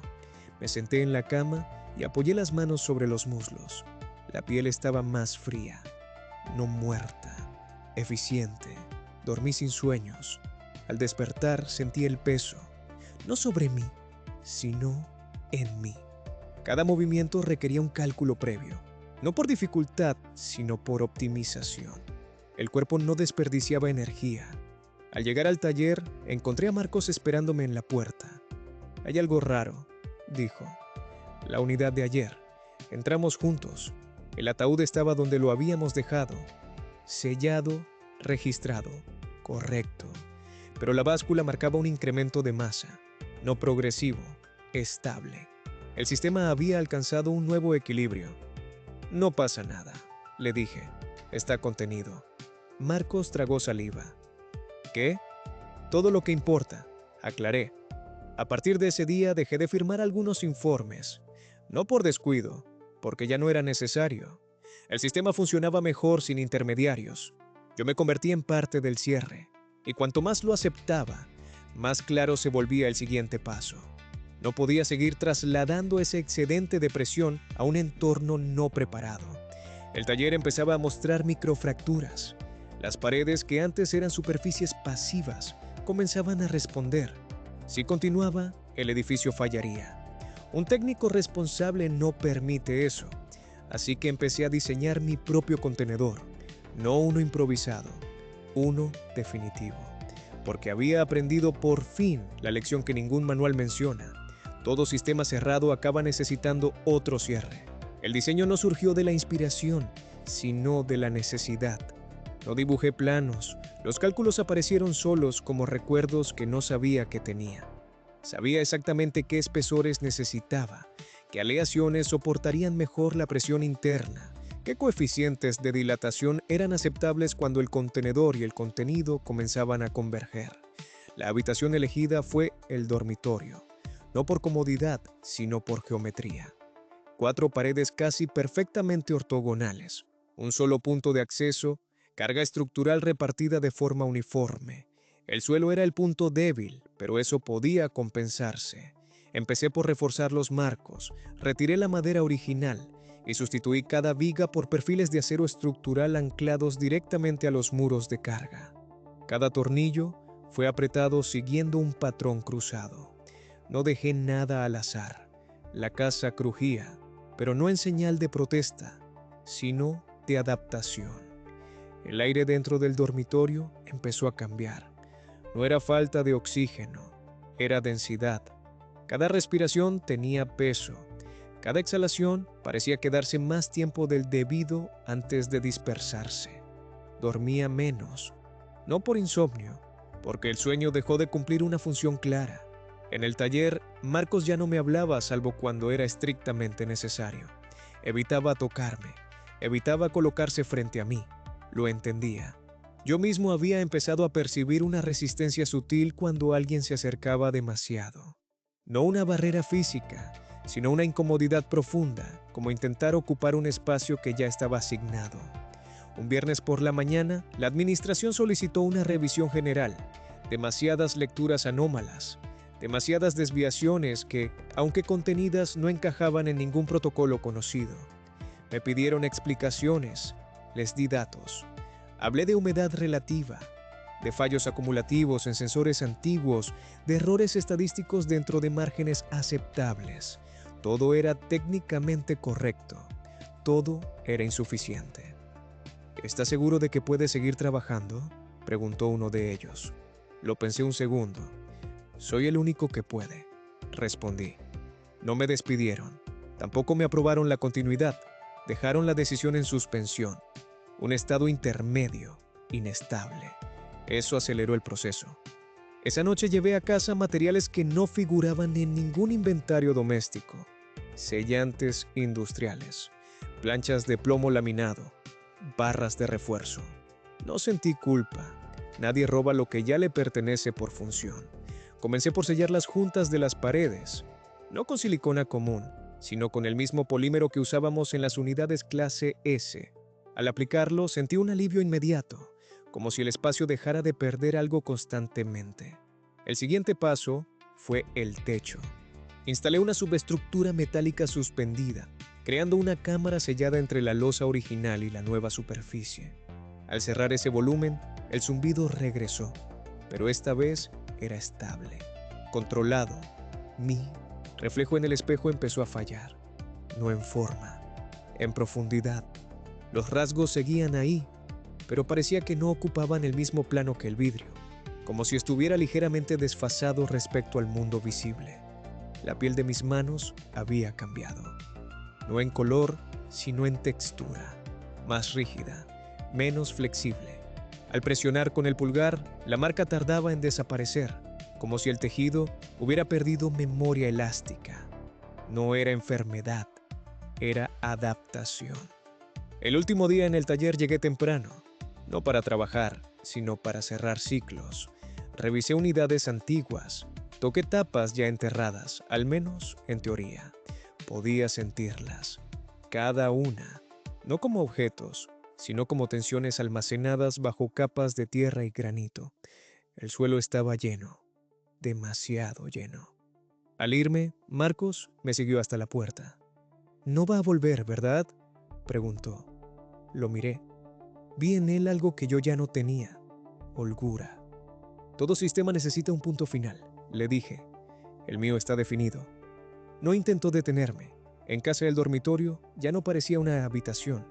Me senté en la cama y apoyé las manos sobre los muslos. La piel estaba más fría, no muerta, eficiente. Dormí sin sueños. Al despertar sentí el peso, no sobre mí, sino en mí. Cada movimiento requería un cálculo previo, no por dificultad, sino por optimización. El cuerpo no desperdiciaba energía. Al llegar al taller, encontré a Marcos esperándome en la puerta. «Hay algo raro», dijo. «La unidad de ayer. Entramos juntos. El ataúd estaba donde lo habíamos dejado. Sellado, registrado, correcto. Pero la báscula marcaba un incremento de masa, no progresivo, estable. El sistema había alcanzado un nuevo equilibrio». «No pasa nada», le dije. «Está contenido». Marcos tragó saliva. «¿Qué?» «Todo lo que importa», aclaré. A partir de ese día dejé de firmar algunos informes. No por descuido, porque ya no era necesario. El sistema funcionaba mejor sin intermediarios. Yo me convertí en parte del cierre, y cuanto más lo aceptaba, más claro se volvía el siguiente paso. No podía seguir trasladando ese excedente de presión a un entorno no preparado. El taller empezaba a mostrar microfracturas. Las paredes, que antes eran superficies pasivas, comenzaban a responder. Si continuaba, el edificio fallaría. Un técnico responsable no permite eso. Así que empecé a diseñar mi propio contenedor. No uno improvisado, uno definitivo. Porque había aprendido por fin la lección que ningún manual menciona. Todo sistema cerrado acaba necesitando otro cierre. El diseño no surgió de la inspiración, sino de la necesidad. No dibujé planos. Los cálculos aparecieron solos como recuerdos que no sabía que tenía. Sabía exactamente qué espesores necesitaba, qué aleaciones soportarían mejor la presión interna, qué coeficientes de dilatación eran aceptables cuando el contenedor y el contenido comenzaban a converger. La habitación elegida fue el dormitorio, no por comodidad, sino por geometría. 4 paredes casi perfectamente ortogonales, un solo punto de acceso, carga estructural repartida de forma uniforme. El suelo era el punto débil, pero eso podía compensarse. Empecé por reforzar los marcos, retiré la madera original y sustituí cada viga por perfiles de acero estructural anclados directamente a los muros de carga. Cada tornillo fue apretado siguiendo un patrón cruzado. No dejé nada al azar. La casa crujía, pero no en señal de protesta, sino de adaptación. El aire dentro del dormitorio empezó a cambiar. No era falta de oxígeno, era densidad. Cada respiración tenía peso. Cada exhalación parecía quedarse más tiempo del debido antes de dispersarse. Dormía menos, no por insomnio, porque el sueño dejó de cumplir una función clara. En el taller, Marcos ya no me hablaba salvo cuando era estrictamente necesario. Evitaba tocarme, evitaba colocarse frente a mí. Lo entendía. Yo mismo había empezado a percibir una resistencia sutil cuando alguien se acercaba demasiado. No una barrera física, sino una incomodidad profunda, como intentar ocupar un espacio que ya estaba asignado. Un viernes por la mañana, la administración solicitó una revisión general. Demasiadas lecturas anómalas, demasiadas desviaciones que, aunque contenidas, no encajaban en ningún protocolo conocido. Me pidieron explicaciones, les di datos. Hablé de humedad relativa, de fallos acumulativos en sensores antiguos, de errores estadísticos dentro de márgenes aceptables. Todo era técnicamente correcto. Todo era insuficiente. ¿Estás seguro de que puedes seguir trabajando?, preguntó uno de ellos. Lo pensé un segundo. Soy el único que puede, respondí. No me despidieron. Tampoco me aprobaron la continuidad. Dejaron la decisión en suspensión. Un estado intermedio, inestable. Eso aceleró el proceso. Esa noche llevé a casa materiales que no figuraban en ningún inventario doméstico. Sellantes industriales, planchas de plomo laminado, barras de refuerzo. No sentí culpa. Nadie roba lo que ya le pertenece por función. Comencé por sellar las juntas de las paredes, no con silicona común, sino con el mismo polímero que usábamos en las unidades clase S. Al aplicarlo sentí un alivio inmediato, como si el espacio dejara de perder algo constantemente. El siguiente paso fue el techo. Instalé una subestructura metálica suspendida, creando una cámara sellada entre la losa original y la nueva superficie. Al cerrar ese volumen, el zumbido regresó, pero esta vez era estable, controlado. Mi reflejo en el espejo empezó a fallar, no en forma, en profundidad. Los rasgos seguían ahí, pero parecía que no ocupaban el mismo plano que el vidrio, como si estuviera ligeramente desfasado respecto al mundo visible. La piel de mis manos había cambiado, no en color, sino en textura, más rígida, menos flexible. Al presionar con el pulgar, la marca tardaba en desaparecer, como si el tejido hubiera perdido memoria elástica. No era enfermedad, era adaptación. El último día en el taller llegué temprano, no para trabajar, sino para cerrar ciclos. Revisé unidades antiguas, toqué tapas ya enterradas, al menos en teoría. Podía sentirlas, cada una, no como objetos, sino como tensiones almacenadas bajo capas de tierra y granito. El suelo estaba lleno, demasiado lleno. Al irme, Marcos me siguió hasta la puerta. «¿No va a volver, verdad?», preguntó. Lo miré. Vi en él algo que yo ya no tenía: holgura. «Todo sistema necesita un punto final», le dije. «El mío está definido». No intentó detenerme. En casa del dormitorio ya no parecía una habitación.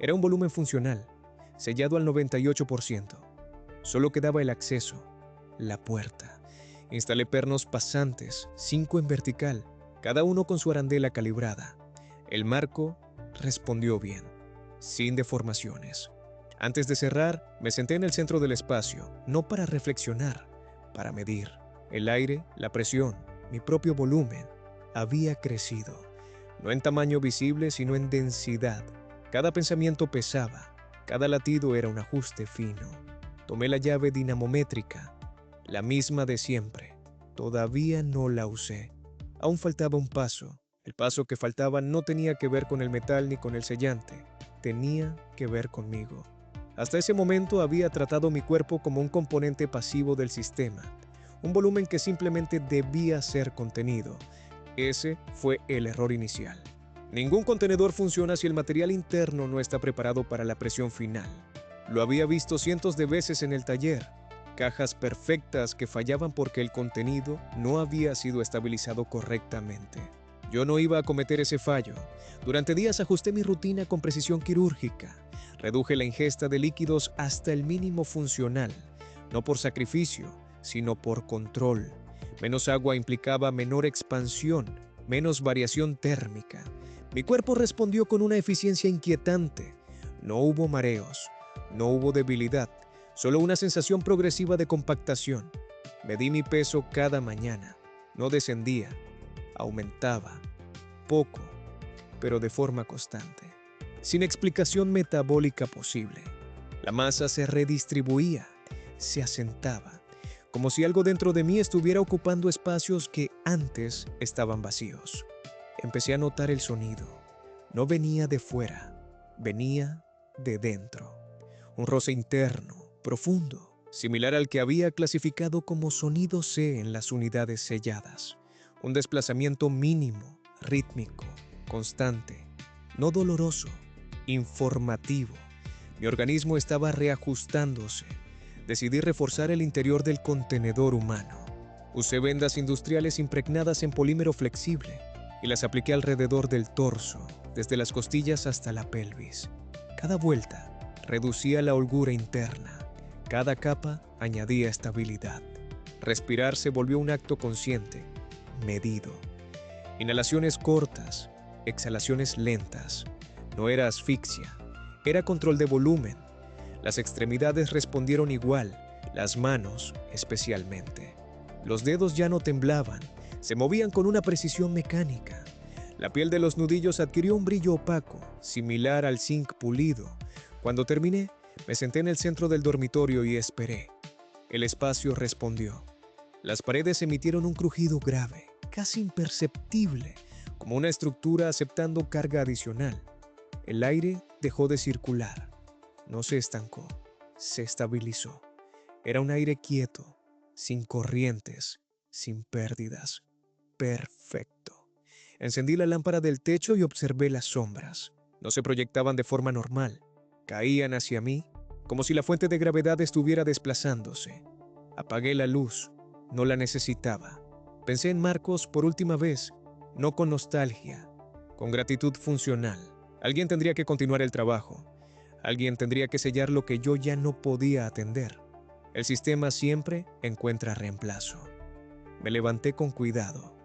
Era un volumen funcional, sellado al 98%. Solo quedaba el acceso, la puerta. Instalé pernos pasantes, 5 en vertical, cada uno con su arandela calibrada. El marco respondió bien, sin deformaciones. Antes de cerrar, me senté en el centro del espacio, no para reflexionar, para medir. El aire, la presión, mi propio volumen, había crecido. No en tamaño visible, sino en densidad. Cada pensamiento pesaba, cada latido era un ajuste fino. Tomé la llave dinamométrica, la misma de siempre. Todavía no la usé. Aún faltaba un paso. El paso que faltaba no tenía que ver con el metal ni con el sellante. Tenía que ver conmigo. Hasta ese momento había tratado mi cuerpo como un componente pasivo del sistema, un volumen que simplemente debía ser contenido. Ese fue el error inicial. Ningún contenedor funciona si el material interno no está preparado para la presión final. Lo había visto cientos de veces en el taller. Cajas perfectas que fallaban porque el contenido no había sido estabilizado correctamente. Yo no iba a cometer ese fallo. Durante días ajusté mi rutina con precisión quirúrgica. Reduje la ingesta de líquidos hasta el mínimo funcional, no por sacrificio, sino por control. Menos agua implicaba menor expansión, menos variación térmica. Mi cuerpo respondió con una eficiencia inquietante. No hubo mareos, no hubo debilidad, solo una sensación progresiva de compactación. Medí mi peso cada mañana. No descendía, aumentaba, poco, pero de forma constante, sin explicación metabólica posible. La masa se redistribuía, se asentaba, como si algo dentro de mí estuviera ocupando espacios que antes estaban vacíos. Empecé a notar el sonido. No venía de fuera, venía de dentro. Un roce interno, profundo, similar al que había clasificado como sonido C en las unidades selladas. Un desplazamiento mínimo, rítmico, constante, no doloroso, informativo. Mi organismo estaba reajustándose. Decidí reforzar el interior del contenedor humano. Usé vendas industriales impregnadas en polímero flexible. y las apliqué alrededor del torso, desde las costillas hasta la pelvis. Cada vuelta reducía la holgura interna, cada capa añadía estabilidad. Respirar se volvió un acto consciente, medido. Inhalaciones cortas, exhalaciones lentas. No era asfixia, era control de volumen. Las extremidades respondieron igual, las manos especialmente. Los dedos ya no temblaban, se movían con una precisión mecánica. La piel de los nudillos adquirió un brillo opaco, similar al zinc pulido. Cuando terminé, me senté en el centro del dormitorio y esperé. El espacio respondió. Las paredes emitieron un crujido grave, casi imperceptible, como una estructura aceptando carga adicional. El aire dejó de circular. No se estancó, se estabilizó. Era un aire quieto, sin corrientes, sin pérdidas. Perfecto. Encendí la lámpara del techo y observé las sombras. No se proyectaban de forma normal. Caían hacia mí, como si la fuente de gravedad estuviera desplazándose. Apagué la luz. No la necesitaba. Pensé en Marcos por última vez, no con nostalgia, con gratitud funcional. Alguien tendría que continuar el trabajo. Alguien tendría que sellar lo que yo ya no podía atender. El sistema siempre encuentra reemplazo. Me levanté con cuidado.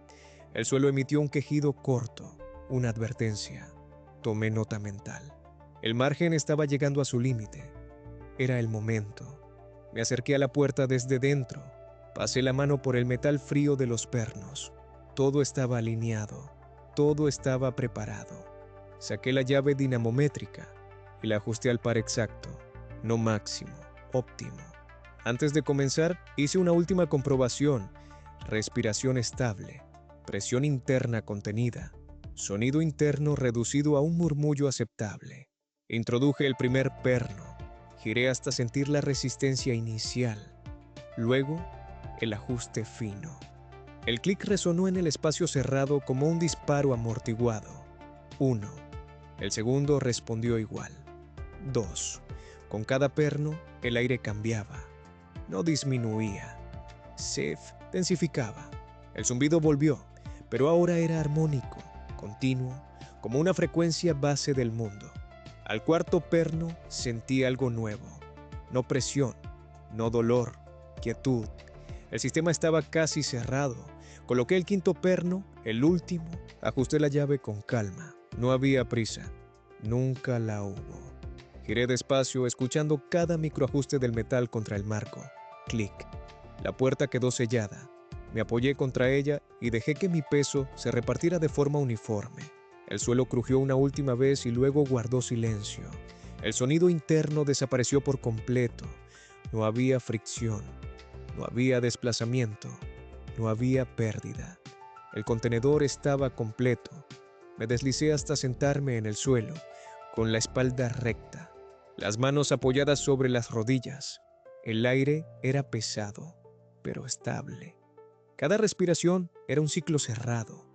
El suelo emitió un quejido corto, una advertencia. Tomé nota mental. El margen estaba llegando a su límite. Era el momento. Me acerqué a la puerta desde dentro. Pasé la mano por el metal frío de los pernos. Todo estaba alineado. Todo estaba preparado. Saqué la llave dinamométrica y la ajusté al par exacto, no máximo, óptimo. Antes de comenzar, hice una última comprobación. Respiración estable, presión interna contenida, sonido interno reducido a un murmullo aceptable. Introduje el primer perno, giré hasta sentir la resistencia inicial. Luego, el ajuste fino. El clic resonó en el espacio cerrado como un disparo amortiguado. 1. El segundo respondió igual. 2. Con cada perno, el aire cambiaba. No disminuía. Se densificaba. El zumbido volvió, pero ahora era armónico, continuo, como una frecuencia base del mundo. Al cuarto perno sentí algo nuevo. No presión, no dolor, quietud. El sistema estaba casi cerrado. Coloqué el quinto perno, el último, ajusté la llave con calma. No había prisa. Nunca la hubo. Giré despacio, escuchando cada microajuste del metal contra el marco. Clic. La puerta quedó sellada. Me apoyé contra ella y dejé que mi peso se repartiera de forma uniforme. El suelo crujió una última vez y luego guardó silencio. El sonido interno desapareció por completo. No había fricción. No había desplazamiento. No había pérdida. El contenedor estaba completo. Me deslicé hasta sentarme en el suelo, con la espalda recta, las manos apoyadas sobre las rodillas. El aire era pesado, pero estable. Cada respiración era un ciclo cerrado.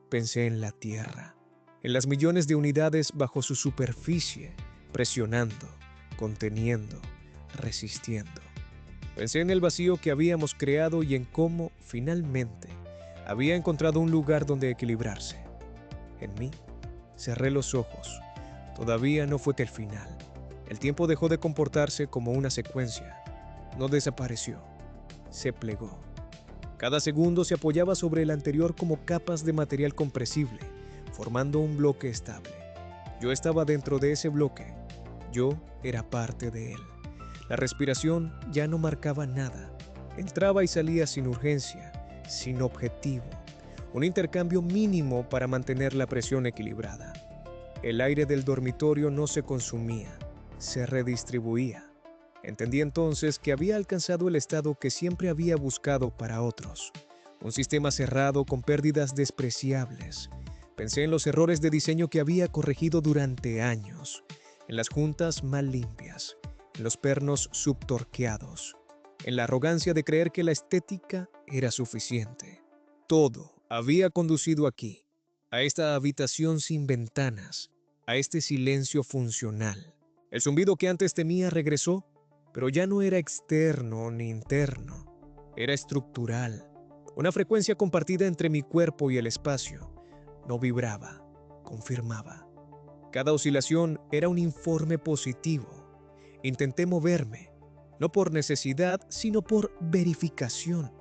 Pensé en la Tierra, en las millones de unidades bajo su superficie, presionando, conteniendo, resistiendo. Pensé en el vacío que habíamos creado y en cómo, finalmente, había encontrado un lugar donde equilibrarse. En mí, cerré los ojos. Todavía no fue que el final. El tiempo dejó de comportarse como una secuencia. No desapareció. Se plegó. Cada segundo se apoyaba sobre el anterior como capas de material compresible, formando un bloque estable. Yo estaba dentro de ese bloque. Yo era parte de él. La respiración ya no marcaba nada. Entraba y salía sin urgencia, sin objetivo. Un intercambio mínimo para mantener la presión equilibrada. El aire del dormitorio no se consumía, se redistribuía. Entendí entonces que había alcanzado el estado que siempre había buscado para otros. Un sistema cerrado con pérdidas despreciables. Pensé en los errores de diseño que había corregido durante años, en las juntas mal limpias, en los pernos subtorqueados, en la arrogancia de creer que la estética era suficiente. Todo había conducido aquí, a esta habitación sin ventanas, a este silencio funcional. El zumbido que antes temía regresó, pero ya no era externo ni interno, era estructural, una frecuencia compartida entre mi cuerpo y el espacio. no vibraba, confirmaba. Cada oscilación era un informe positivo. Intenté moverme, no por necesidad, sino por verificación.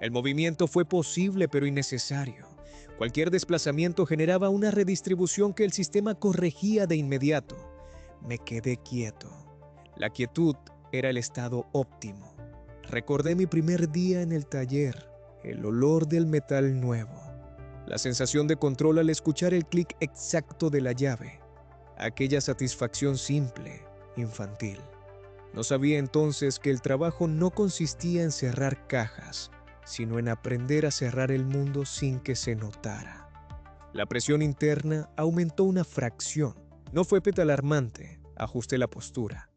El movimiento fue posible pero innecesario. Cualquier desplazamiento generaba una redistribución que el sistema corregía de inmediato. Me quedé quieto. La quietud era el estado óptimo. Recordé mi primer día en el taller, el olor del metal nuevo, la sensación de control al escuchar el clic exacto de la llave, aquella satisfacción simple, infantil. No sabía entonces que el trabajo no consistía en cerrar cajas, sino en aprender a cerrar el mundo sin que se notara. La presión interna aumentó una fracción. No fue alarmante. Ajusté la postura.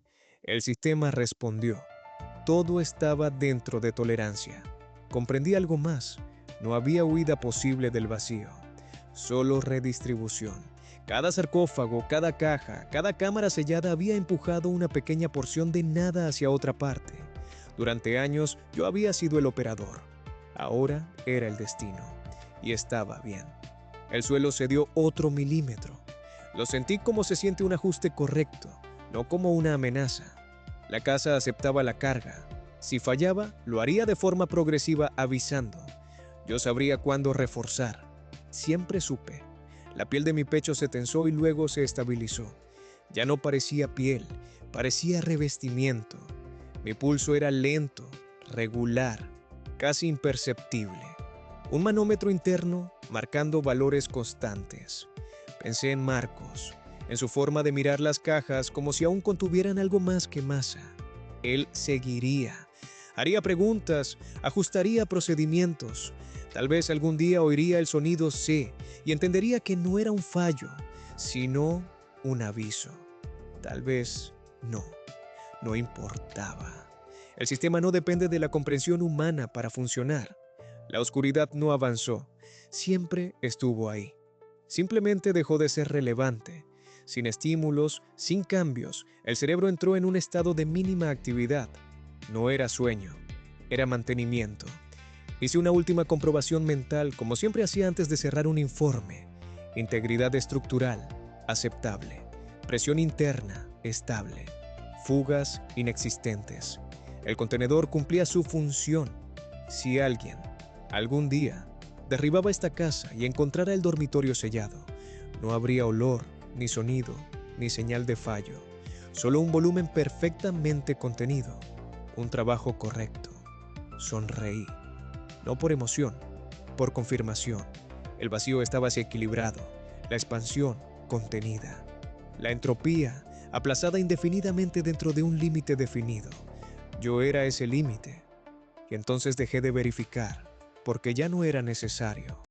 El sistema respondió. Todo estaba dentro de tolerancia. Comprendí algo más. No había huida posible del vacío. Solo redistribución. Cada sarcófago, cada caja, cada cámara sellada había empujado una pequeña porción de nada hacia otra parte. Durante años yo había sido el operador. Ahora era el destino. Y estaba bien. El suelo cedió otro milímetro. Lo sentí como se siente un ajuste correcto, no como una amenaza. La casa aceptaba la carga. Si fallaba, lo haría de forma progresiva avisando. Yo sabría cuándo reforzar. Siempre supe. La piel de mi pecho se tensó y luego se estabilizó. Ya no parecía piel, parecía revestimiento. Mi pulso era lento, regular, casi imperceptible. Un manómetro interno marcando valores constantes. Pensé en Marcos, en su forma de mirar las cajas como si aún contuvieran algo más que masa. Él seguiría, haría preguntas, ajustaría procedimientos. Tal vez algún día oiría el sonido C y entendería que no era un fallo, sino un aviso. Tal vez no importaba. El sistema no depende de la comprensión humana para funcionar. La oscuridad no avanzó, siempre estuvo ahí. Simplemente dejó de ser relevante. Sin estímulos, sin cambios, el cerebro entró en un estado de mínima actividad. No era sueño, era mantenimiento. Hice una última comprobación mental, como siempre hacía antes de cerrar un informe. Integridad estructural, aceptable. Presión interna, estable. Fugas, inexistentes. El contenedor cumplía su función. Si alguien, algún día, derribaba esta casa y encontrara el dormitorio sellado, no habría olor, ni sonido, ni señal de fallo. Solo un volumen perfectamente contenido. Un trabajo correcto. Sonreí. No por emoción, por confirmación. El vacío estaba así equilibrado, la expansión contenida, la entropía aplazada indefinidamente dentro de un límite definido. Yo era ese límite, y entonces dejé de verificar, porque ya no era necesario.